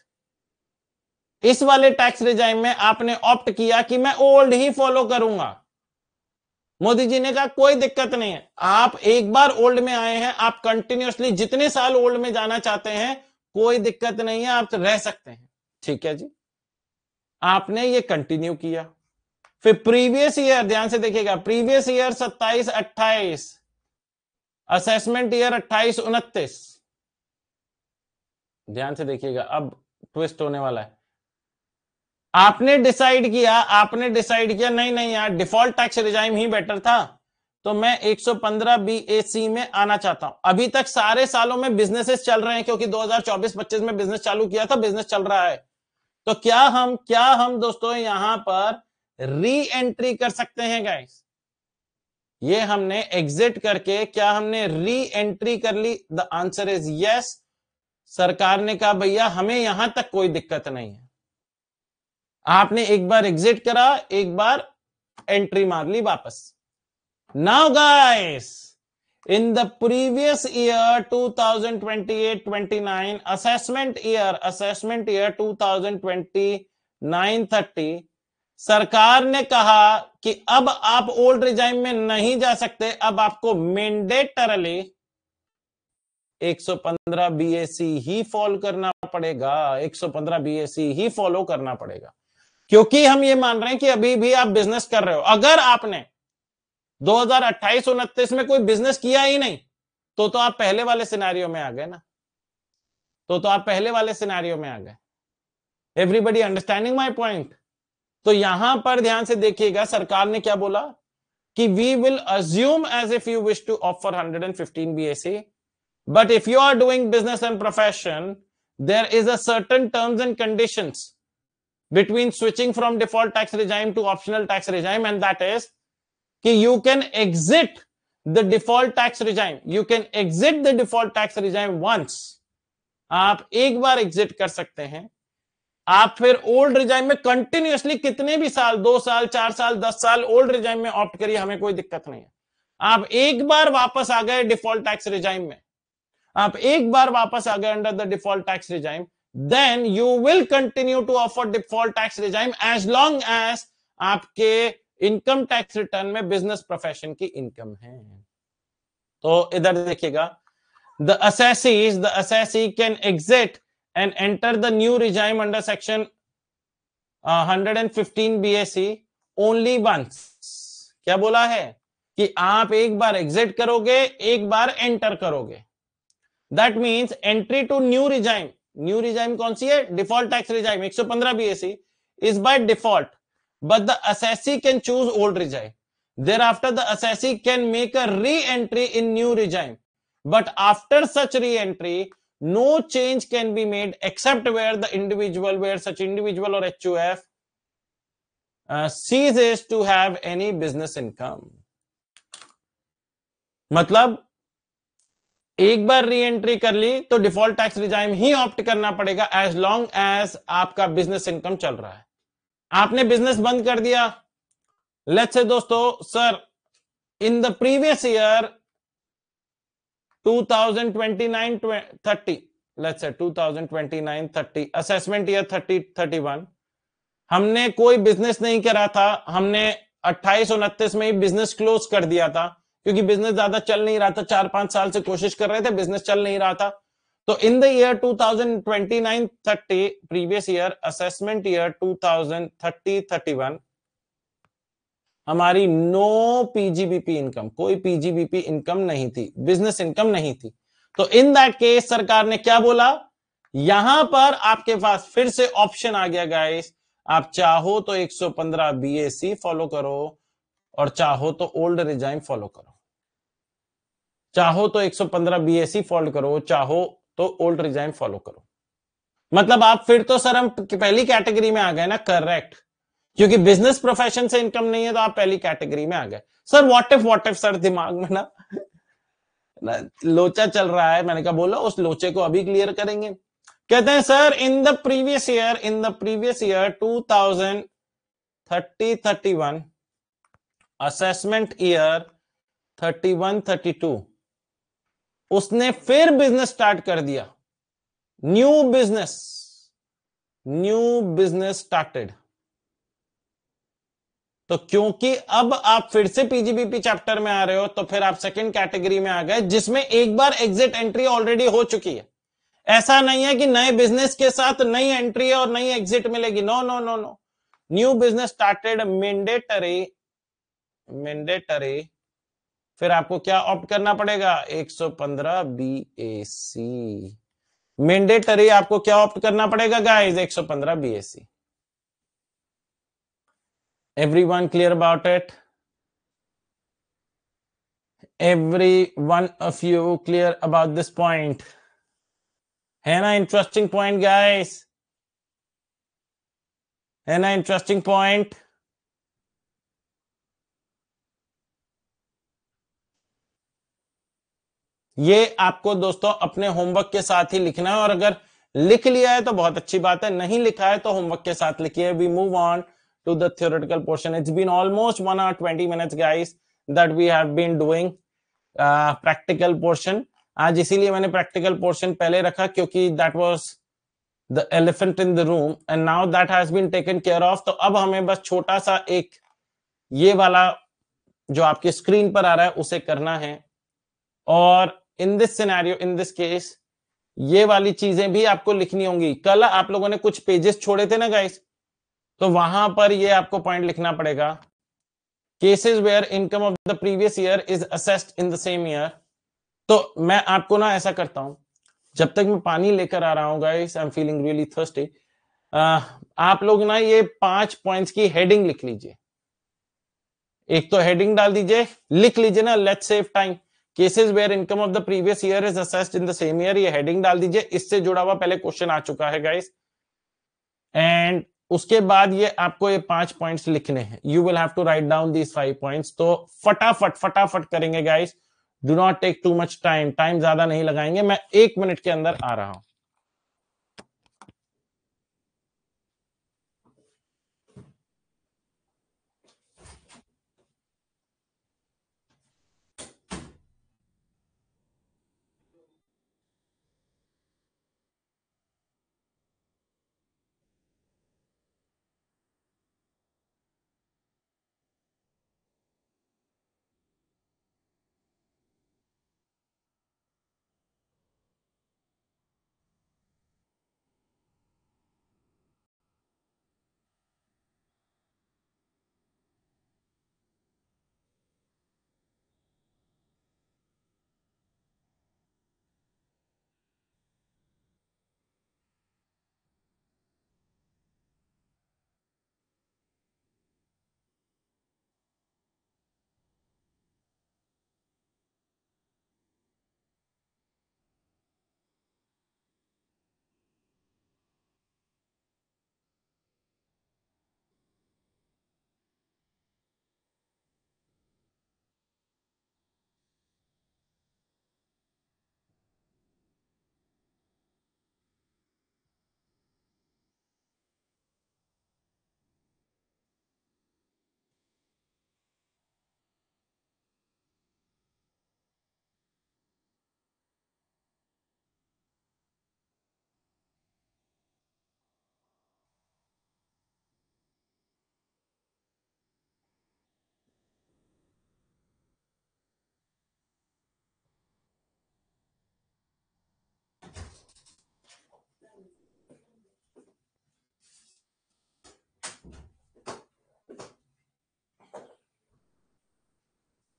Speaker 1: इस वाले टैक्स रिजाइम में आपने ऑप्ट किया कि मैं ओल्ड ही फॉलो करूंगा। मोदी जी ने कहा कोई दिक्कत नहीं है, आप एक बार ओल्ड में आए हैं, आप कंटिन्यूअसली जितने साल ओल्ड में जाना चाहते हैं कोई दिक्कत नहीं है, आप तो रह सकते हैं। ठीक है जी, आपने ये कंटिन्यू किया। फिर प्रीवियस ईयर ध्यान से देखिएगा, प्रीवियस ईयर 27-28 असेसमेंट ईयर 28-29 ध्यान से देखिएगा, अब ट्विस्ट होने वाला है। आपने डिसाइड किया नहीं यार डिफॉल्ट टैक्स रिजाइम ही बेटर था, तो मैं 115 बीएसी में आना चाहता हूं। अभी तक सारे सालों में बिजनेसेस चल रहे हैं, क्योंकि 2024-25 में बिजनेस चालू किया था, बिजनेस चल रहा है। तो क्या हम दोस्तों यहां पर री एंट्री कर सकते हैं गाइस? ये हमने एग्जिट करके क्या हमने री एंट्री कर ली? The answer is yes. सरकार ने कहा भैया हमें यहां तक कोई दिक्कत नहीं है, आपने एक बार एग्जिट करा, एक बार एंट्री मार ली वापस। Now guys, in the previous year 2028-29 assessment year 2029-30 सरकार ने कहा कि अब आप ओल्ड रिजाइम में नहीं जा सकते, अब आपको मैंडेटरली 115 बीएसी ही फॉलो करना पड़ेगा, 115 बीएसी ही फॉलो करना पड़ेगा, क्योंकि हम ये मान रहे हैं कि अभी भी आप बिजनेस कर रहे हो। अगर आपने 2028-29 में कोई बिजनेस किया ही नहीं तो आप पहले वाले सिनेरियो में आ गए ना, तो आप पहले वाले सिनेरियो में आ गए। Everybody understanding my point? तो यहां पर ध्यान से देखिएगा, सरकार ने क्या बोला कि we will assume as if you wish to offer 115 BAC, but if you are doing business and profession there is a certain terms and conditions between switching from default tax regime to optional tax regime, and that is कि you can exit the default tax regime, you can exit the default tax regime once, आप एक बार exit कर सकते हैं, आप फिर old regime में continuously कितने भी साल, 2 साल 4 साल 10 साल ओल्ड रिजाइम में ऑप्ट करिए, हमें कोई दिक्कत नहीं है। आप एक बार वापस आ गए डिफॉल्ट टैक्स रिजाइम में, आप एक बार वापस आ गए under the default tax regime, then you will continue to offer default tax regime as long as आपके इनकम टैक्स रिटर्न में बिजनेस प्रोफेशन की इनकम है। तो इधर देखिएगा, the assessee can exit and enter the new regime under section 115 BSE only once। क्या बोला है कि आप एक बार एग्जिट करोगे, एक बार एंटर करोगे। That means entry to new regime, new regime कौन सी है? Default tax regime 115 BAC is by default, but the assessee can choose old regime. Thereafter the assessee can make a re-entry in new regime, but after such re-entry no change can be made except where such individual or HUF ceases to have any business income। मतलब एक बार re entry कर ली तो default tax regime ही opt करना पड़ेगा as long as आपका business income चल रहा है। आपने बिजनेस बंद कर दिया, लेट्स से दोस्तों sir in the previous year 2029-30 let's say 2029-30 assessment year 30-31 हमने कोई बिजनेस नहीं करा था, हमने 28-29 में ही बिजनेस क्लोज कर दिया था, क्योंकि बिजनेस ज्यादा चल नहीं रहा था, 4-5 साल से कोशिश कर रहे थे, बिजनेस चल नहीं रहा था। तो in the year 2029-30 previous year assessment year 2030-31 हमारी नो पीजीबीपी इनकम, कोई पीजीबीपी इनकम नहीं थी, बिजनेस इनकम नहीं थी। तो इन दैट केस सरकार ने क्या बोला, यहां पर आपके पास फिर से ऑप्शन आ गया गाइस, आप चाहो तो 115 बीएसी फॉलो करो और चाहो तो ओल्ड रिजाइम फॉलो करो। चाहो तो 115 बीएसी फॉलो करो, चाहो तो ओल्ड रिजाइम फॉलो करो। मतलब आप फिर तो सर हम पहली कैटेगरी में आ गए ना, करेक्ट, क्योंकि बिजनेस प्रोफेशन से इनकम नहीं है तो आप पहली कैटेगरी में आ गए। सर व्हाट इफ सर दिमाग में ना लोचा चल रहा है, मैंने कहा बोलो उस लोचे को अभी क्लियर करेंगे। कहते हैं sir in the previous year 2030-31 assessment year 31-32 उसने फिर बिजनेस स्टार्ट कर दिया, न्यू बिजनेस स्टार्टेड। तो क्योंकि अब आप फिर से पीजीबीपी चैप्टर में आ रहे हो तो फिर आप सेकंड कैटेगरी में आ गए, जिसमें एक बार एग्जिट एंट्री ऑलरेडी हो चुकी है। ऐसा नहीं है कि नए बिजनेस के साथ नई एंट्री और नई एग्जिट मिलेगी, no no no no, new business started, mandatory. फिर आपको क्या ऑप्ट करना पड़ेगा, 115 बीएसी। मैंडेटरी आपको क्या ऑप्ट करना पड़ेगा guys, 115 BAC. Everyone clear about it? Every one of you clear about this point? है ना इंटरेस्टिंग पॉइंट गाइस, है ना इंटरेस्टिंग पॉइंट? ये आपको दोस्तों अपने होमवर्क के साथ ही लिखना है, और अगर लिख लिया है तो बहुत अच्छी बात है, नहीं लिखा है तो होमवर्क के साथ लिखिए। We move on to the theoretical portion. It's been almost 1 hour 20 minutes guys that we have been doing practical portion. आज इसीलिए मैंने प्रैक्टिकल पोर्शन पहले रखा क्योंकि that was the elephant in the room and now that has been taken care of. तो अब हमें बस छोटा सा एक ये वाला जो आपके स्क्रीन पर आ रहा है उसे करना है, और इन this scenario, in this case, ये वाली चीजें भी आपको लिखनी होंगी। कल आप लोगों ने कुछ पेजेस छोड़े थे ना गाइस, तो वहां पर ये आपको पॉइंट लिखना पड़ेगा, cases where income of the previous year is assessed in the same year. तो मैं आपको ना ऐसा करता हूं, जब तक मैं पानी लेकर आ रहा हूं guys, I am feeling really thirsty, आप लोग ना ये 5 पॉइंट्स की हेडिंग लिख लीजिए। एक तो हेडिंग डाल दीजिए, लिख लीजिए ना, let's save time, cases where income of the previous year is assessed in the same year, ये हेडिंग डाल दीजिए। इससे जुड़ा हुआ पहले क्वेश्चन आ चुका है गाइस, एंड उसके बाद ये आपको ये 5 पॉइंट्स लिखने हैं। You will have to write down these 5 points. तो फटाफट फटाफट करेंगे guys, do not take too much time, time ज्यादा नहीं लगाएंगे, मैं 1 मिनट के अंदर आ रहा हूं।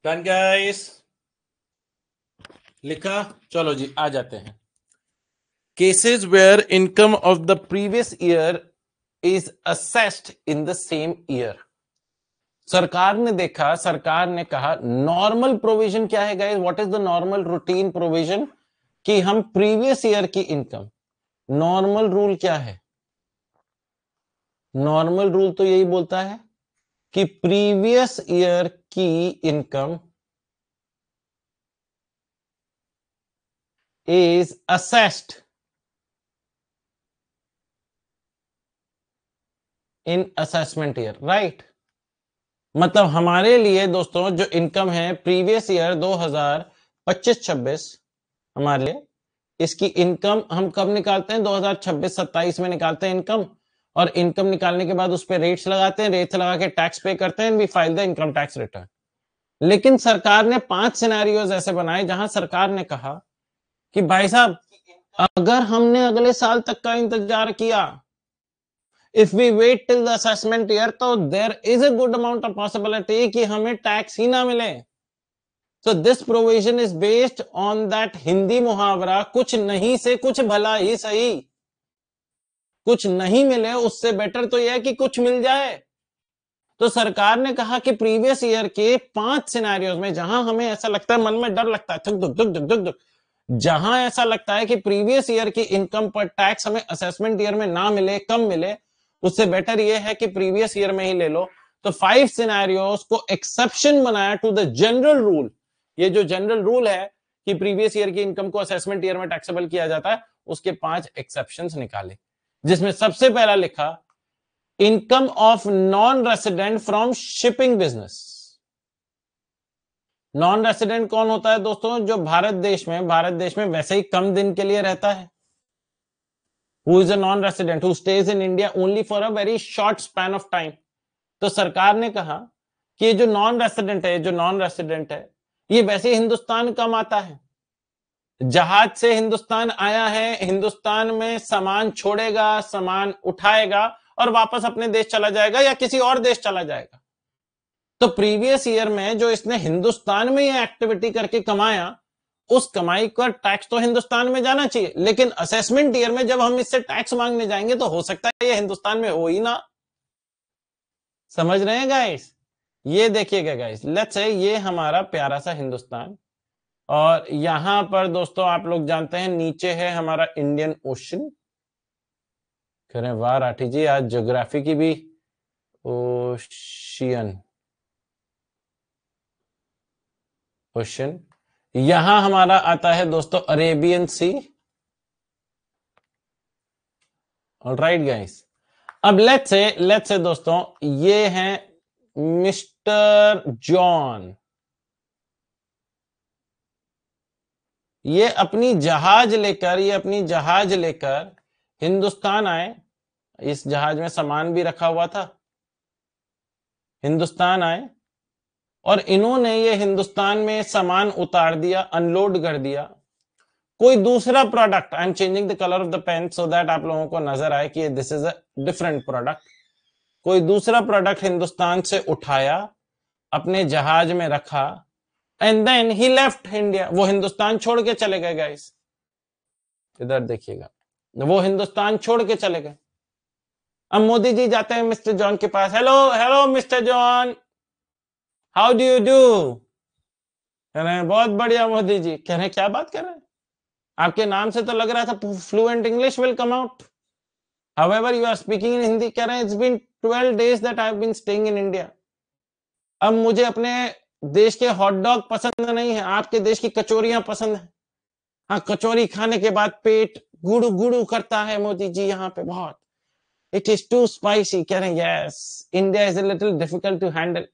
Speaker 1: डन गाइस, लिखा। चलो जी आ जाते हैं। Cases where income of the previous year is assessed in the same year. सरकार ने देखा, सरकार ने कहा नॉर्मल प्रोविजन क्या है guys, what is the normal routine provision, कि हम प्रीवियस ईयर की इनकम, नॉर्मल रूल क्या है, नॉर्मल रूल तो यही बोलता है कि प्रीवियस ईयर की income is assessed in assessment year, right. मतलब हमारे लिए दोस्तों जो इनकम है प्रीवियस ईयर 2025-26, हमारे लिए इसकी इनकम हम कब निकालते हैं, 2026-27 में निकालते हैं इनकम। और इनकम निकालने के बाद उस पर रेट्स लगाते हैं, रेट्स लगा के टैक्स पे करते हैं, we file the income tax return. लेकिन सरकार ने 5 सिनेरियोज ऐसे बनाए जहां सरकार ने कहा कि भाई साहब, अगर हमने अगले साल तक का इंतजार किया, if we wait till the assessment year, तो there is a good amount of possibility कि हमें टैक्स ही ना मिले। So this provision is based on that Hindi मुहावरा, कुछ नहीं से कुछ भला ही सही। कुछ नहीं मिले उससे बेटर तो यह है कि कुछ मिल जाए। तो सरकार ने कहा कि प्रीवियस ईयर के 5 सिनेरियोज में जहां हमें ऐसा लगता है, मन में डर लगता है, धुक धुक धुक धुक धुक धुक, जहां ऐसा लगता है कि प्रीवियस ईयर की इनकम पर टैक्स हमें असेसमेंट ईयर में ना मिले, कम मिले, उससे बेटर यह है कि प्रीवियस ईयर में ही ले लो। तो 5 सिनेरियोज को एक्सेप्शन बनाया टू द जनरल रूल। ये जो जनरल रूल है कि प्रीवियस ईयर की इनकम को असेसमेंट ईयर में टैक्सेबल किया जाता है, उसके 5 एक्सेप्शंस निकाले, जिसमें सबसे पहला लिखा income of non resident from shipping business. Non resident कौन होता है दोस्तों, जो भारत देश में वैसे ही कम दिन के लिए रहता है। Who is a non resident who stays in India only for a very short span of time. तो सरकार ने कहा कि ये जो नॉन रेसिडेंट है, ये वैसे हिंदुस्तान कम आता है, जहाज से हिंदुस्तान आया है, हिंदुस्तान में सामान छोड़ेगा, सामान उठाएगा और वापस अपने देश चला जाएगा या किसी और देश चला जाएगा। तो प्रीवियस ईयर में जो इसने हिंदुस्तान में ये एक्टिविटी करके कमाया, उस कमाई का टैक्स तो हिंदुस्तान में जाना चाहिए, लेकिन असेसमेंट ईयर में जब हम इससे टैक्स मांगने जाएंगे तो हो सकता है ये हिंदुस्तान में हो ही ना। समझ रहे हैं गाइस? ये देखिएगा गाइस, लेट्स से ये हमारा प्यारा सा हिंदुस्तान, और यहां पर दोस्तों आप लोग जानते हैं नीचे है हमारा इंडियन ओशन। कह रहे हैं वाह राठी जी, आज ज्योग्राफी की भी ओशियन ओशन। यहां हमारा आता है दोस्तों अरेबियन सी। ऑलराइट गाइस, अब लेट्स से दोस्तों ये हैं मिस्टर जॉन। ये अपनी जहाज लेकर हिंदुस्तान आए। इस जहाज में सामान भी रखा हुआ था। हिंदुस्तान आए और इन्होंने ये हिंदुस्तान में सामान उतार दिया, अनलोड कर दिया। कोई दूसरा product, I am changing the colour of the pen so that आप लोगों को नजर आए कि this is a different product. कोई दूसरा प्रोडक्ट हिंदुस्तान से उठाया, अपने जहाज में रखा, and then he left India. वो हिंदुस्तान छोड़ के चले गए गाइस। इधर देखिएगा, वो हिंदुस्तान छोड़ के चले गए। अब मोदी जी जाते हैं मिस्टर जॉन के पास, hello hello mister John, how do you do. कह रहे हैं बहुत बढ़िया मोदी जी। कह रहे हैं क्या बात कर रहे हैं, आपके नाम से तो लग रहा था fluent English will come out, however you are speaking in Hindi. कह रहे हैं it's been 12 days that I have been staying in India. अब मुझे अपने देश के हॉट डॉग पसंद नहीं है, आपके देश की कचौरियां पसंद है। हाँ, कचौरी खाने के बाद पेट गुड़ू गुड़ू करता है मोदी जी यहाँ पे बहुत, इट इज टू स्पाइसी। कह रहे हैं yes, India is a little difficult to handle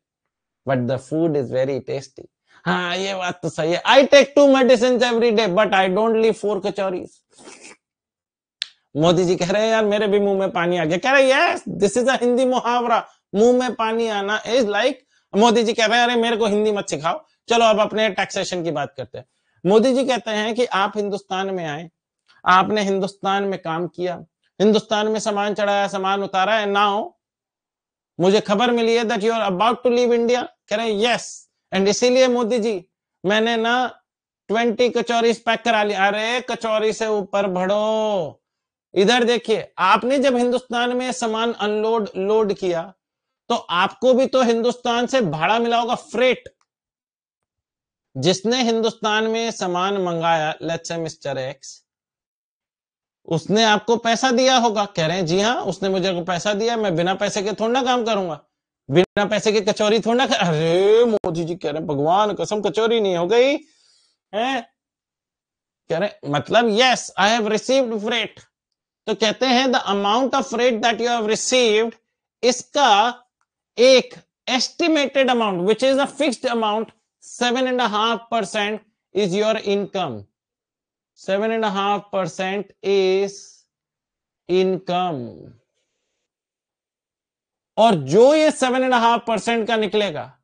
Speaker 1: but the food is very tasty. हाँ ये बात तो सही है, I take 2 medicines every day but I don't leave 4 kachoris. Modi ji कह रहे हैं यार मेरे भी मुंह में पानी आ गया। कह रहे हैं यस, दिस इज अ हिंदी मुहावरा, मुंह में पानी आना इज लाइक। मोदी जी कह रहे हैं अरे मेरे को हिंदी मत सिखाओ, चलो अब अपने टैक्सेशन की बात करते हैं। मोदी जी कहते हैं कि आप हिंदुस्तान में आए, आपने हिंदुस्तान में काम किया, हिंदुस्तान में सामान चढ़ाया, सामान उतारा, एंड नाउ मुझे खबर मिली है that you are about to leave India. कह रहे हैं यस, एंड इसीलिए मोदी जी मैंने ना 20 कचौरी पैक करा लिया। अरे कचौरी से ऊपर बढ़ो, इधर देखिए, आपने जब हिंदुस्तान में सामान अनलोड लोड किया तो आपको भी तो हिंदुस्तान से भाड़ा मिला होगा, फ्रेट। जिसने हिंदुस्तान में सामान मंगाया, लेट्स से मिस्टर एक्स, उसने आपको पैसा दिया होगा। कह रहे हैं जी हाँ, उसने मुझे पैसा दिया, मैं बिना पैसे के थोड़ा ना काम करूंगा, बिना पैसे के कचौरी थोड़ा ना। अरे मोदी जी कह रहे हैं भगवान कसम कचौरी नहीं हो गई है। कह रहे मतलब yes I have received freight. तो कहते हैं the amount of freight that you have received, इसका एक estimated amount which is a fixed amount 7.5% is your income. 7.5% is income. और जो ये 7.5% का निकलेगा,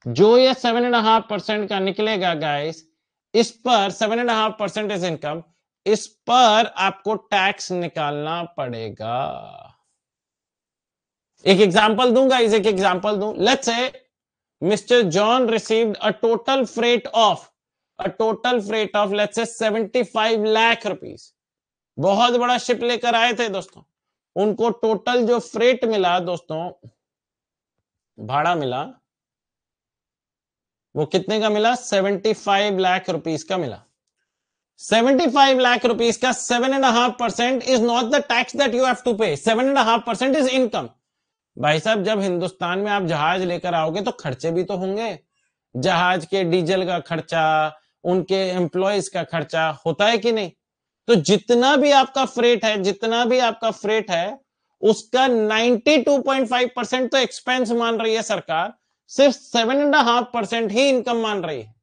Speaker 1: जो ये 7.5% का निकलेगा गाइस, इस पर 7.5% इज इनकम, इस पर आपको टैक्स निकालना पड़ेगा। एक एग्जांपल दूंगा, इस एक एग्जांपल दूं। Let's say Mr. John received a total freight of let's say 75 lakh rupees. बहुत बड़ा शिप लेकर आए थे दोस्तों, उनको टोटल जो फ्रेट मिला दोस्तों, भाड़ा मिला, वो कितने का मिला? 75 लाख रुपीस का मिला। 75 लाख रुपीस का 7.5% is not the tax that you have to pay. 7.5% is income. भाई साहब, जब हिंदुस्तान में आप जहाज लेकर आओगे तो खर्चे भी तो होंगे, जहाज के डीजल का खर्चा, उनके एम्प्लॉयज का खर्चा होता है कि नहीं? तो जितना भी आपका फ्रेट है उसका 92.5% तो एक्सपेंस मान रही है सरकार, सिर्फ 7.5% ही इनकम मान रही है।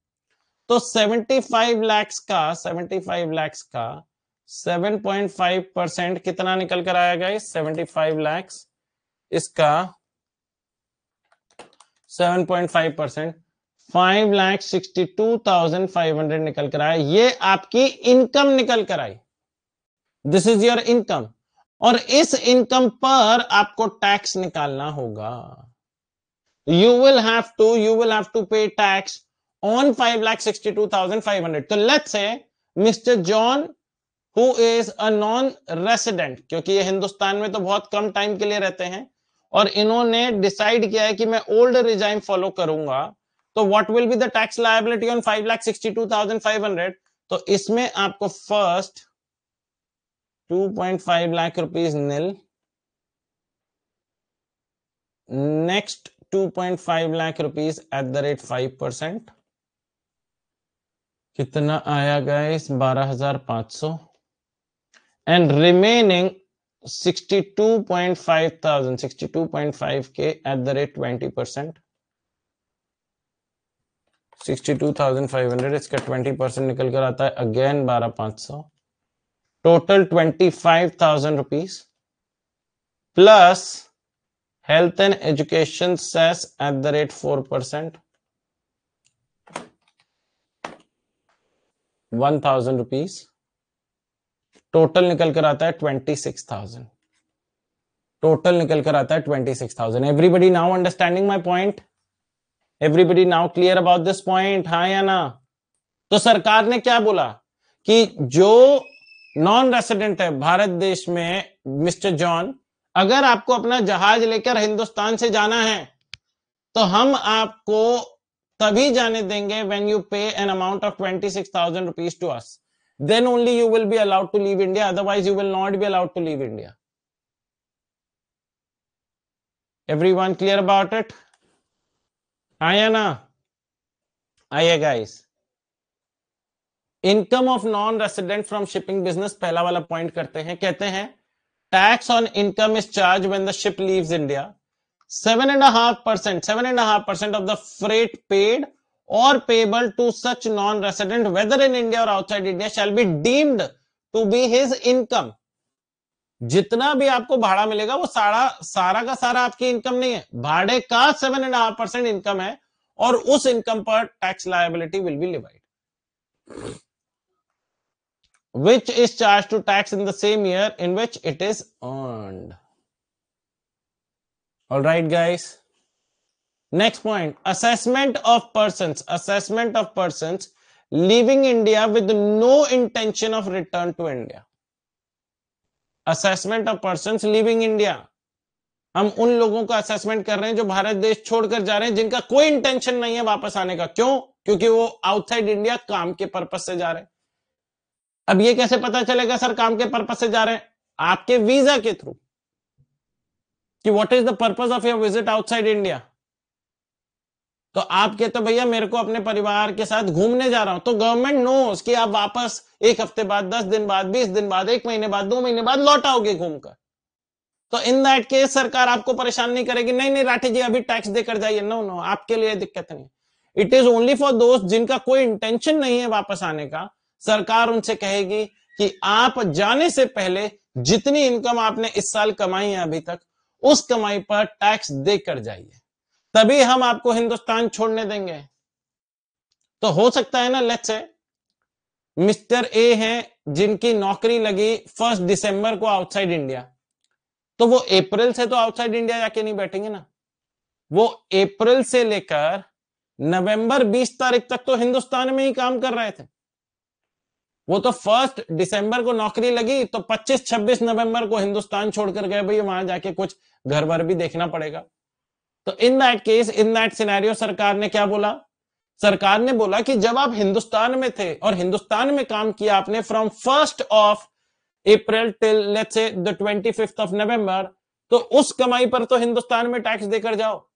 Speaker 1: तो 75 लाख का 7.5% कितना निकल कर आएगा? 75 लाख इसका 7.5% 5,62,500 निकल कर आया। ये आपकी इनकम निकल कर आई, दिस इज योर इनकम। और इस इनकम पर आपको टैक्स निकालना होगा। You will have to pay tax on 5,62,500। तो let's say mister John who is a non resident, क्योंकि ये हिंदुस्तान में तो बहुत कम टाइम के लिए रहते हैं और इन्होंने डिसाइड किया है कि मैं ओल्ड रिजाइम फॉलो करूंगा, तो what will be the tax liability on 5,62,500? तो इसमें आपको first 2.5 lakh rupees nil, next 2.5 lakh rupees at the rate 5%, कितना आया guys? 12,500। And remaining 62.5 at the rate 20%, 62,500, इसका 20% निकल कर आता है again 12,500, total 25,000 rupees plus health and education cess at the rate 4%, 1,000 rupees, total निकल कर आता है 26,000। टोटल निकल कर आता है 26,000। Everybody now understanding my point? Everybody now clear about this point? हाँ या ना? तो सरकार ने क्या बोला कि जो नॉन रेसिडेंट है भारत देश में, मिस्टर जॉन, अगर आपको अपना जहाज लेकर हिंदुस्तान से जाना है तो हम आपको तभी जाने देंगे when you pay an amount of 26,000 rupees to us, then only you will be allowed to leave India, otherwise you will not be allowed to leave India. Everyone clear about it? आया ना? आइए guys, income of non resident from shipping business, पहला वाला point करते हैं। कहते हैं tax on income is charge when the ship leaves India. 7.5% of the freight paid or payable to such non-resident whether in India or outside India shall be deemed to be his income. जितना भी आपको भाड़ा मिलेगा वो सारा का सारा आपकी इनकम नहीं है, भाड़े का 7.5% इनकम है और उस इनकम पर tax liability will be levied, which is charged to tax in the same year in which it is earned. All right guys, next point, assessment of persons leaving India with no intention of return to India. assessment of persons leaving India, हम उन लोगों का assessment कर रहे हैं जो भारत देश छोड़कर जा रहे हैं, जिनका कोई इंटेंशन नहीं है वापस आने का। क्यों? क्योंकि वो आउटसाइड इंडिया काम के पर्पज से जा रहे हैं। अब ये कैसे पता चलेगा सर काम के पर्पज से जा रहे हैं? आपके वीजा के थ्रू, कि what is the purpose of your visit outside India. तो आप कहते हो भैया मेरे को अपने परिवार के साथ घूमने जा रहा हूं, तो गवर्नमेंट नोस कि आप वापस 1 हफ्ते बाद, 10 दिन बाद, 20 दिन बाद, 1 महीने बाद, 2 महीने बाद लौट आओगे घूमकर। तो इन दैट केस सरकार आपको परेशान नहीं करेगी, नहीं नहीं राठी जी अभी टैक्स देकर जाइए, नो नो आपके लिए दिक्कत नहीं। इट इज ओनली फॉर दोस्त जिनका कोई इंटेंशन नहीं है वापस आने का। सरकार उनसे कहेगी कि आप जाने से पहले जितनी इनकम आपने इस साल कमाई है अभी तक, उस कमाई पर टैक्स देकर जाइए, तभी हम आपको हिंदुस्तान छोड़ने देंगे। तो हो सकता है ना, लेट्स से मिस्टर ए हैं जिनकी नौकरी लगी 1 दिसंबर को आउटसाइड इंडिया, तो वो अप्रैल से तो आउटसाइड इंडिया जाके नहीं बैठेंगे ना, वो अप्रैल से लेकर नवंबर 20 तारीख तक तो हिंदुस्तान में ही काम कर रहे थे। वो तो 1 दिसंबर को नौकरी लगी तो 25-26 नवंबर को हिंदुस्तान छोड़कर गए, भाई वहां जाके कुछ घर भर भी देखना पड़ेगा। तो in that case, in that scenario सरकार ने क्या बोला? सरकार ने बोला कि जब आप हिंदुस्तान में थे और हिंदुस्तान में काम किया आपने from 1 April till let's say the 25 नवंबर, तो उस कमाई पर तो हिंदुस्तान में टैक्स देकर जाओ।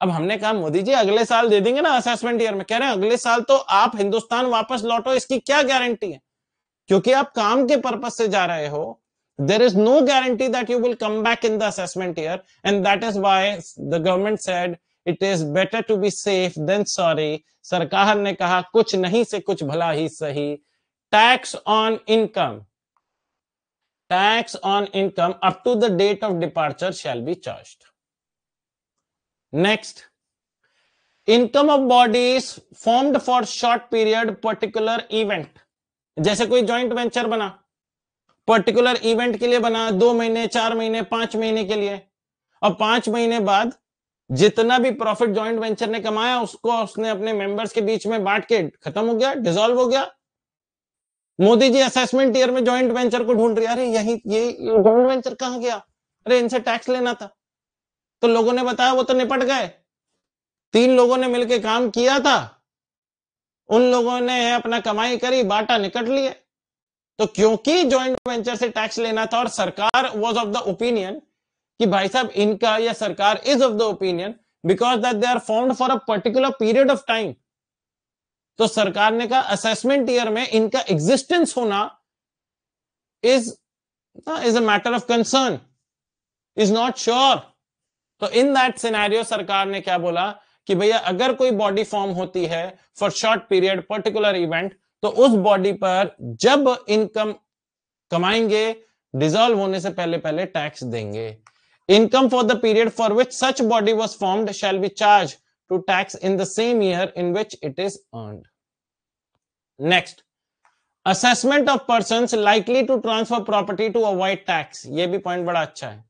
Speaker 1: अब हमने कहा मोदी जी अगले साल दे देंगे ना असेसमेंट ईयर में, कह रहे हैं अगले साल तो आप हिंदुस्तान वापस लौटो, इसकी क्या गारंटी है? क्योंकि आप काम के पर्पज से जा रहे हो, there is no guarantee that you will come back in the assessment year, and that is why the government said it is better to be safe than sorry. सरकार ने कहा कुछ नहीं से कुछ भला ही सही। Tax on income up to the date of departure shall be charged. Next, income of bodies formed for short period particular event, जैसे कोई जॉइंट वेंचर बना, पर्टिकुलर इवेंट के लिए बना, 2 महीने, 4 महीने, 5 महीने के लिए, और 5 महीने बाद जितना भी प्रॉफिट जॉइंट वेंचर ने कमाया उसको उसने अपने मेंबर्स के बीच में बांट के खत्म हो गया, डिसॉल्व हो गया। मोदी जी असेसमेंट ईयर में जॉइंट वेंचर को ढूंढ रही, अरे यही ये जॉइंट वेंचर कहां गया, अरे इनसे टैक्स लेना था। तो लोगों ने बताया वो तो निपट गए, 3 लोगों ने मिलकर काम किया था, उन लोगों ने अपना कमाई करी, बांटा, निकट लिए। तो क्योंकि जॉइंट वेंचर से टैक्स लेना था और सरकार वाज ऑफ द ओपिनियन कि भाई साहब इनका, या सरकार is of the opinion because that they are found for a particular period of time, तो सरकार ने कहा असेसमेंट ईयर में इनका एग्जिस्टेंस होना is a matter of concern, is not sure. तो इन दैट सिनेरियो सरकार ने क्या बोला कि भैया अगर कोई बॉडी फॉर्म होती है for short period particular event, तो उस बॉडी पर जब इनकम कमाएंगे डिसॉल्व होने से पहले पहले टैक्स देंगे। Income for the period for which such body was formed shall be charge to tax in the same year in which it is earned. Next, assessment of persons likely to transfer property to avoid tax. ये भी point बड़ा अच्छा है।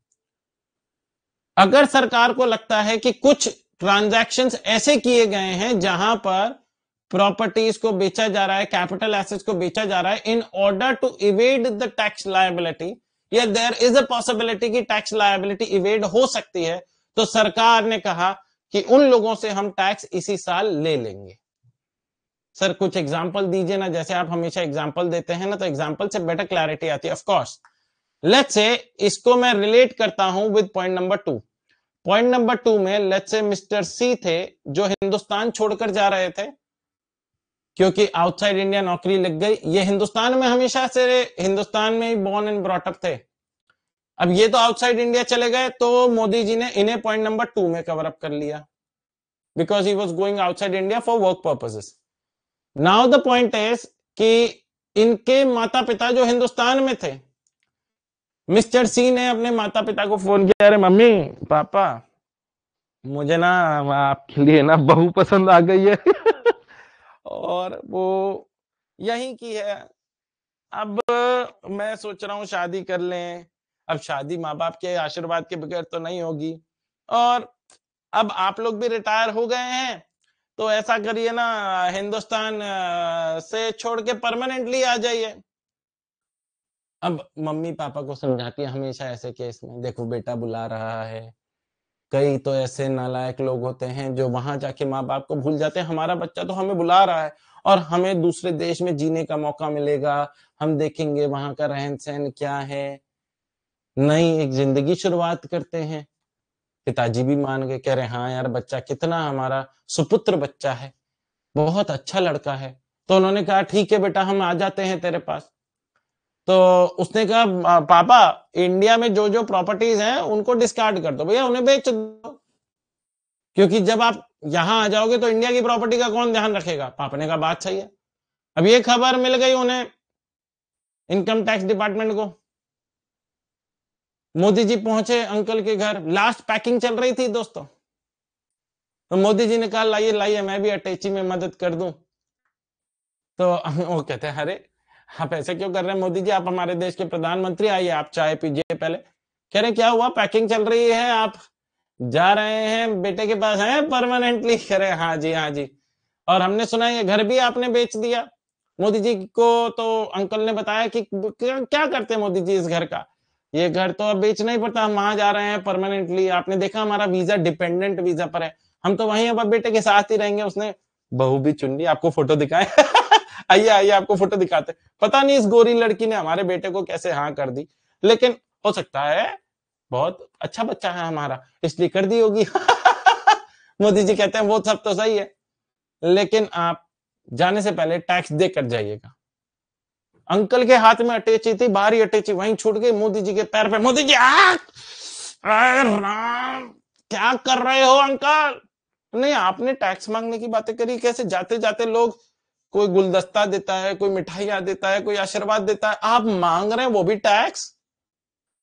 Speaker 1: अगर सरकार को लगता है कि कुछ ट्रांजैक्शंस ऐसे किए गए हैं जहां पर प्रॉपर्टीज को बेचा जा रहा है, कैपिटल एसेट्स को बेचा जा रहा है in order to evade the tax liability, या देयर इज अ पॉसिबिलिटी कि टैक्स लायबिलिटी इवेड हो सकती है, तो सरकार ने कहा कि उन लोगों से हम टैक्स इसी साल ले लेंगे। सर कुछ एग्जांपल दीजिए ना, जैसे आप हमेशा एग्जांपल देते हैं ना, तो एग्जांपल से बेटर क्लैरिटी आती है। ऑफ कोर्स, लेट्स से इसको मैं रिलेट करता हूं with point number 2। Point number 2 में लेट्स से मिस्टर सी थे जो हिंदुस्तान छोड़कर जा रहे थे क्योंकि आउटसाइड इंडिया नौकरी लग गई। ये हिंदुस्तान में हमेशा से, हिंदुस्तान में ही बॉर्न एंड ब्रॉट अप थे। अब ये तो आउटसाइड इंडिया चले गए, तो मोदी जी ने इन्हें पॉइंट नंबर 2 में कवर अप कर लिया because he was going outside India for work purposes. Now the point is कि इनके माता पिता जो हिंदुस्तान में थे, मिस्टर सी ने अपने माता पिता को फोन किया, अरे मम्मी पापा मुझे ना आपके लिए ना बहू पसंद आ गई है और वो यहीं की है, अब मैं सोच रहा हूं शादी कर लें। अब शादी माँ बाप के आशीर्वाद के बगैर तो नहीं होगी, और अब आप लोग भी रिटायर हो गए हैं तो ऐसा करिए ना, हिंदुस्तान से छोड़ के परमानेंटली आ जाइए। अब मम्मी पापा को समझाती है हमेशा ऐसे केस में, देखो बेटा बुला रहा है। कई तो ऐसे नालायक लोग होते हैं जो वहां जाके माँ बाप को भूल जाते हैं, हमारा बच्चा तो हमें बुला रहा है और हमें दूसरे देश में जीने का मौका मिलेगा, हम देखेंगे वहां का रहन सहन क्या है, नई एक जिंदगी शुरुआत करते हैं। पिताजी भी मान गए, कह रहे हाँ यार बच्चा कितना हमारा सुपुत्र बच्चा है, बहुत अच्छा लड़का है। तो उन्होंने कहा ठीक है बेटा हम आ जाते हैं तेरे पास। तो उसने कहा पापा इंडिया में जो जो प्रॉपर्टीज हैं उनको डिस्कार्ड कर दो भैया, उन्हें बेच दो, क्योंकि जब आप यहां आ जाओगे तो इंडिया की प्रॉपर्टी का कौन ध्यान रखेगा। पापा ने कहा बात सही है। अब ये खबर मिल गई उन्हें, इनकम टैक्स डिपार्टमेंट को। मोदी जी पहुंचे अंकल के घर, लास्ट पैकिंग चल रही थी दोस्तों। तो मोदी जी ने कहा लाइए लाइए मैं भी अटैची में मदद कर दूं। तो वो कहते हैं अरे आप ऐसे क्यों कर रहे हैं मोदी जी, आप हमारे देश के प्रधानमंत्री, आइए आप चाय पीजिए पहले। कह रहे क्या हुआ, पैकिंग चल रही है, आप जा रहे हैं बेटे के पास हैं परमानेंटली। कह रहे हाँ जी हाँ जी, और हमने सुना ये घर भी आपने बेच दिया। मोदी जी को तो अंकल ने बताया कि क्या करते हैं मोदी जी इस घर का, ये घर तो अब बेचना ही पड़ता, हम वहां जा रहे हैं परमानेंटली, आपने देखा हमारा वीजा डिपेंडेंट वीजा पर है, हम तो वहीं अब बेटे के साथ ही रहेंगे। उसने बहू भी चुन ली, आपको फोटो दिखाए आइए आइए आपको फोटो दिखाते। पता नहीं इस गोरी लड़की ने हमारे बेटे को कैसे हाँ कर दी, लेकिन हो सकता है बहुत अच्छा बच्चा है हमारा इसलिए कर दी होगी मोदी जी कहते हैं वो सब तो सही है, लेकिन आप जाने से पहले टैक्स देकर जाइएगा। अंकल के हाथ में अटैची थी, बाहरी अटैची वहीं छूट गई, मोदी जी के पैर पे। मोदी जी राम क्या कर रहे हो अंकल, नहीं आपने टैक्स मांगने की बातें करी, कैसे जाते जाते लोग कोई गुलदस्ता देता है, कोई मिठाइयां देता है, कोई आशीर्वाद देता है, आप मांग रहे हैं वो भी टैक्स।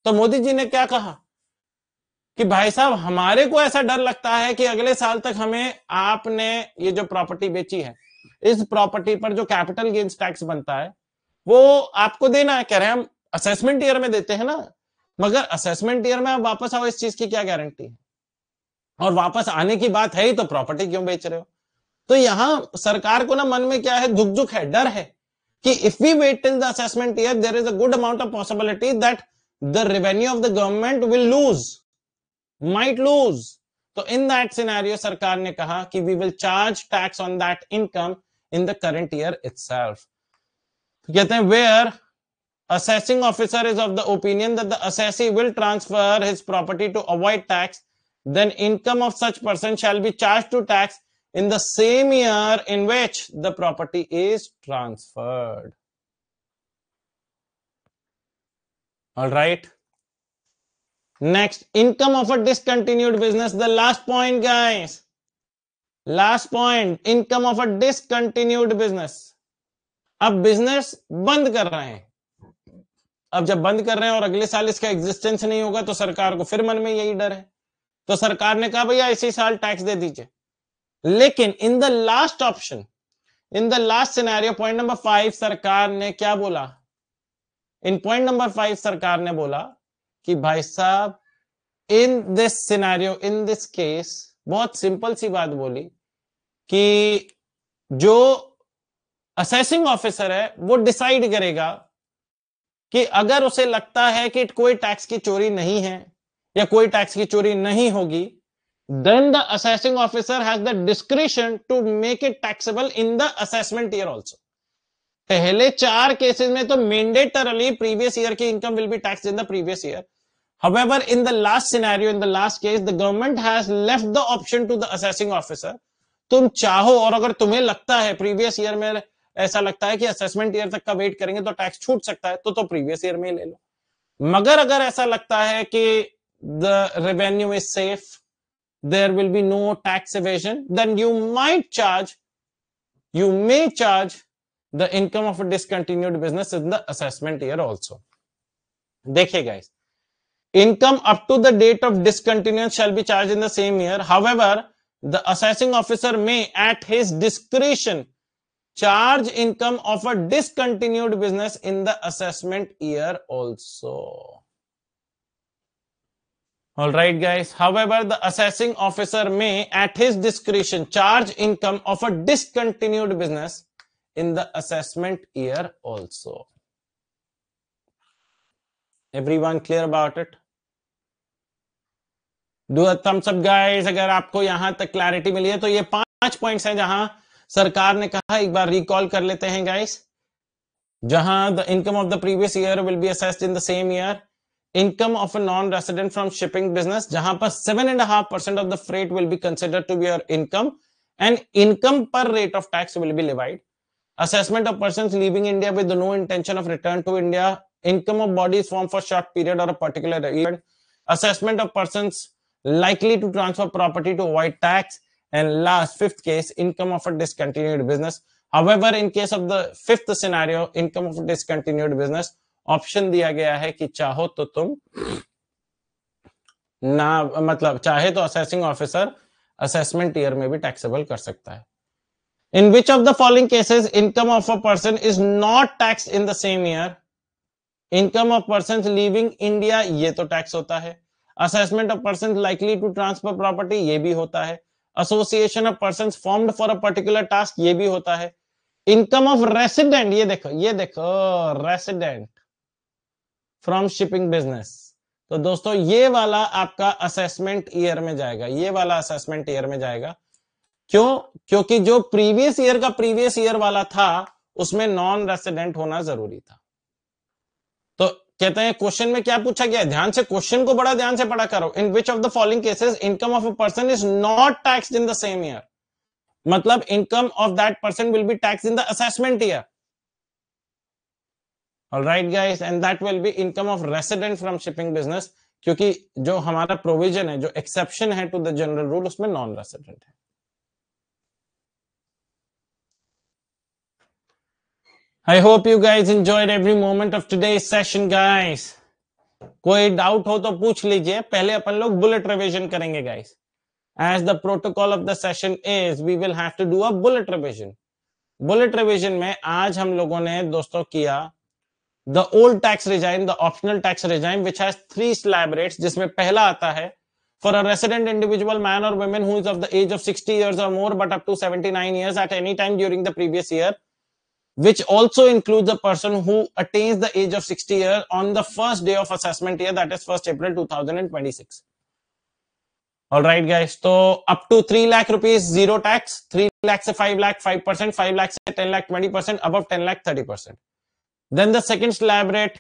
Speaker 1: तो मोदी जी ने क्या कहा कि भाई साहब हमारे को ऐसा डर लगता है कि अगले साल तक हमें आपने ये जो प्रॉपर्टी बेची है इस प्रॉपर्टी पर जो कैपिटल गेन्स टैक्स बनता है वो आपको देना है। कह रहे हैं हम असेसमेंट ईयर में देते हैं ना, मगर असेसमेंट ईयर में आप वापस आओ इस चीज की क्या गारंटी है, और वापस आने की बात है ही तो प्रॉपर्टी क्यों बेच रहे हो। तो यहां सरकार को ना मन में क्या है, धुक है, डर है कि if we wait till the assessment year there is a good amount of possibility that the revenue of the government will lose, might lose। तो इन दैट सिनेरियो सरकार ने कहा कि we will charge tax on that income in the current year itself. तो कहते हैं where assessing officer is of the opinion that the assessee will transfer his property to avoid tax, then income of such person shall be charged to tax in the same year in which the property is transferred। All right, next, income of a discontinued business, the last point guys, last point, income of a discontinued business. अब business बंद कर रहे हैं, अब जब बंद कर रहे हैं और अगले साल इसका एग्जिस्टेंस नहीं होगा तो सरकार को फिर मन में यही डर है, तो सरकार ने कहा भैया इसी साल टैक्स दे दीजिए। लेकिन in the last option, in the last scenario, point number 5, सरकार ने क्या बोला, इन पॉइंट नंबर 5 सरकार ने बोला कि भाई साहब इन this scenario, in this case, बहुत सिंपल सी बात बोली कि जो असेसिंग ऑफिसर है वो डिसाइड करेगा कि अगर उसे लगता है कि कोई टैक्स की चोरी नहीं है या कोई टैक्स की चोरी नहीं होगी, then the assessing officer has the discretion to make it taxable in the assessment year also। पहले 4 केसेस में तो मैंडेटरली प्रीवियस ईयर की income will be taxed in the previous year. However, in the last scenario, in the last case, the government has left the option to the assessing officer। तुम चाहो और अगर तुम्हें लगता है प्रीवियस ईयर में ऐसा लगता है कि असेसमेंट ईयर तक का वेट करेंगे तो टैक्स छूट सकता है तो प्रीवियस ईयर में ले लो, मगर अगर ऐसा लगता है कि the revenue is safe, there will be no tax evasion, then you might charge, you may charge the income of a discontinued business in the assessment year also। देखिए guys, income up to the date of discontinuance shall be charged in the same year। However, the assessing officer may at his discretion charge income of a discontinued business in the assessment year also। All right, guys. However, the assessing officer may, at his discretion, charge income of a discontinued business in the assessment year also. Everyone clear about it? Do a thumbs up, guys, अगर आपको यहां तक clarity मिली है। तो ये 5 points हैं जहां सरकार ने कहा, एक बार रिकॉल कर लेते हैं गाइस, जहां the income of the previous year will be assessed in the same year, income of a non-resident from shipping business, जहां पर 7.5% of the freight will be considered to be your income, and income per rate of tax will be levied. Assessment of persons leaving India with no intention of return to India, income of bodies formed for short period or a particular event, assessment of persons likely to transfer property to avoid tax, and last, fifth case, income of a discontinued business. However, in case of the fifth scenario, income of a discontinued business, option दिया गया है कि चाहो तो तुम ना, मतलब चाहे तो असेसिंग ऑफिसर असेसमेंट ईयर में भी टैक्सेबल कर सकता है। In which of the following cases income of a person is not tax in the same year? Income of person living India, ये तो टैक्स होता है। Assessment of person likely to transfer property, ये भी होता है। Association of person formed for a particular task, ये भी होता है। इनकम ऑफ रेसिडेंट, ये देखो रेसिडेंट फ्रॉम शिपिंग बिजनेस, तो दोस्तों ये वाला आपका असेसमेंट ईयर में जाएगा, ये वाला असेसमेंट ईयर में जाएगा। क्यों? क्योंकि जो प्रीवियस ईयर वाला था उसमें नॉन रेसिडेंट होना जरूरी था। तो कहते हैं क्वेश्चन में क्या पूछा गया, ध्यान से क्वेश्चन को बड़ा ध्यान से पढ़ा करो। In which of the following cases income of a person is not taxed in the same year, मतलब income of that person will be taxed in the assessment year. All right, guys, and that will be income of resident from shipping business, क्योंकि जो हमारा provision है, जो exception है to the general rule, उसमें non resident है। I hope you guys enjoyed every moment of today's session, guys. कोई doubt हो तो पूछ लीजिए, पहले अपन लोग बुलेट रिवीजन करेंगे guys. As the protocol of the session is, we will have to do a bullet revision. Bullet revision में आज हम लोगों ने दोस्तों किया the old tax regime, the optional tax regime, which has 3 slab rates, जिसमें पहला आता है for a resident individual man or woman who is of the age of 60 years or more but up to 79 years at any time during the previous year, which also includes a person who attains the age of 60 years on the first day of assessment year, that is 1st April 2026. All right, guys. So up to 3 lakh rupees, zero tax. 3 lakh से 5 lakh, 5%. 5 lakh से 10 lakh, 20%. Above 10 lakh, 30%. Then the second slab rate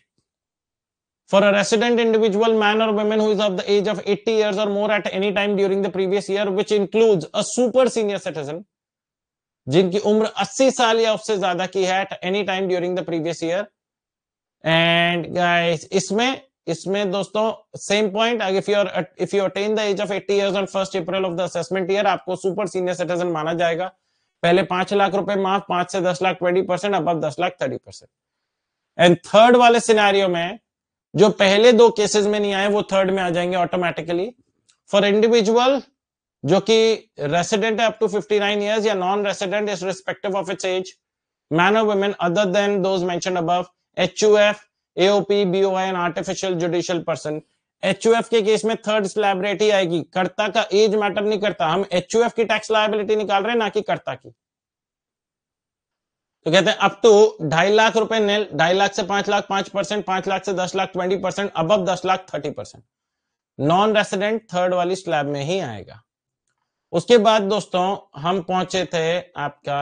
Speaker 1: for a resident individual man or woman who is of the age of 80 years or more at any time during the previous year, which includes a super senior citizen, जिनकी उम्र 80 साल या उससे ज्यादा की है at any time during the previous year. And guys, इसमें दोस्तों same point, if you attain the age of 80 years on 1st April of the assessment year, आपको super senior citizen माना जाएगा। पहले 5 लाख रुपए माफ, 5 से 10 lakh 20%, above 10 lakh 30%। And third वाले सिनेरियो में जो पहले 2 केसेस में नहीं आए वो थर्ड में आ जाएंगे ऑटोमेटिकली। फॉर इंडिविजुअल जो कि रेसिडेंट है अप टू 59 इयर्स या non resident is respective of its age, man और women other than those mentioned above, HUF, AOP, BOI and artificial judicial person. HUF के केस में third slab rate ही आएगी, कर्ता का एज मैटर नहीं करता, हम एचयूएफ की टैक्स लायबिलिटी निकाल रहे हैं ना कि कर्ता की। तो कहते हैं अप टू 2.5 लाख रुपए नेल, 2.5 लाख से 5 लाख 5%, 5 लाख से 10 lakh 20%, above 10 lakh 30%। Non resident third वाली स्लैब में ही आएगा। उसके बाद दोस्तों हम पहुंचे थे आपका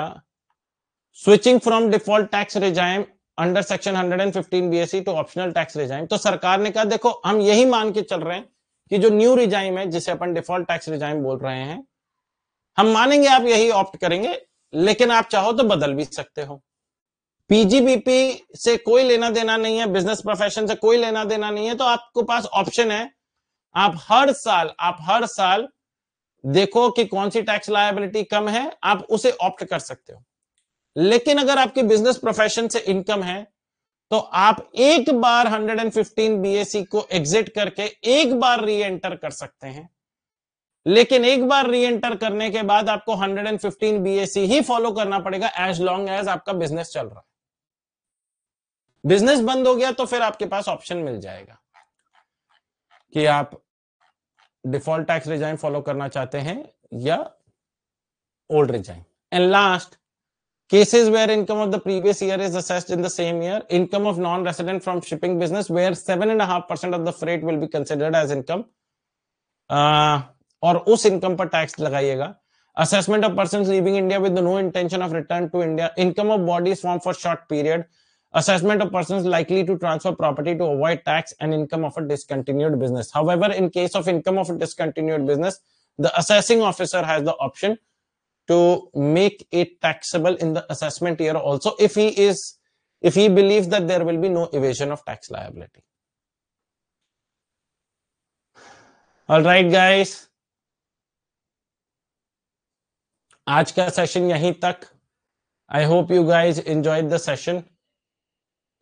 Speaker 1: switching from default tax regime under section 115 BSE to optional tax regime. तो सरकार ने कहा देखो हम यही मान के चल रहे हैं कि जो न्यू रिजाइम है जिसे अपन डिफॉल्ट टैक्स रिजाइम बोल रहे हैं, हम मानेंगे आप यही ऑप्ट करेंगे, लेकिन आप चाहो तो बदल भी सकते हो। पीजीबीपी से कोई लेना देना नहीं है, बिजनेस प्रोफेशन से कोई लेना देना नहीं है, तो आपके पास ऑप्शन है, आप हर साल देखो कि कौन सी टैक्स लायबिलिटी कम है, आप उसे ऑप्ट कर सकते हो। लेकिन अगर आपके बिजनेस प्रोफेशन से इनकम है तो आप एक बार 115 बीएसई को एग्जिट करके एक बार री एंटर कर सकते हैं, लेकिन एक बार री एंटर करने के बाद आपको 115 बीएसई ही फॉलो करना पड़ेगा एज लॉन्ग एज आपका बिजनेस चल रहा है। बिजनेस बंद हो गया तो फिर आपके पास ऑप्शन मिल जाएगा कि आप डिफॉल्ट टैक्स रिजाइम फॉलो करना चाहते हैं या old regime. And last, cases where income of the previous year is assessed in the same year, income of non-resident from shipping business where 7.5% of the freight will be considered as income, और उस income पर tax लगाइएगा. Assessment of persons leaving India with no intention of return to India, income of bodies formed for short period, assessment of persons likely to transfer property to avoid tax, and income of a discontinued business. However, in case of income of a discontinued business, the assessing officer has the option to make it taxable in the assessment year also if he believes that there will be no evasion of tax liability. All right guys, आज का session यहीं तक. I hope you guys enjoyed the session.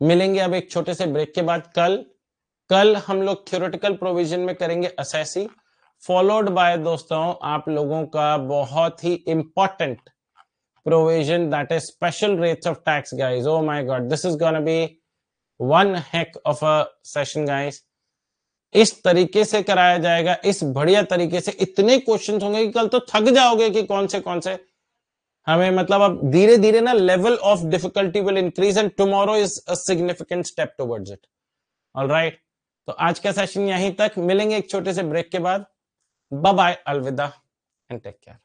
Speaker 1: मिलेंगे अब एक छोटे से break के बाद. कल हम लोग थ्योरेटिकल प्रोविजन में करेंगे असेसी, फॉलोड बाय दोस्तों आप लोगों का बहुत ही important provision, that is special rates of tax guys. Oh my god, this is gonna be one heck of a session guys. इस तरीके से कराया जाएगा, इस बढ़िया तरीके से. इतने क्वेश्चंस होंगे कि कल तो थक जाओगे कि कौन से हमें, मतलब अब धीरे धीरे ना level of difficulty will increase and tomorrow is a significant step towards it. Alright, तो आज का सेशन यहीं तक. मिलेंगे एक छोटे से ब्रेक के बाद. बाय बाय, अलविदा एंड टेक केयर.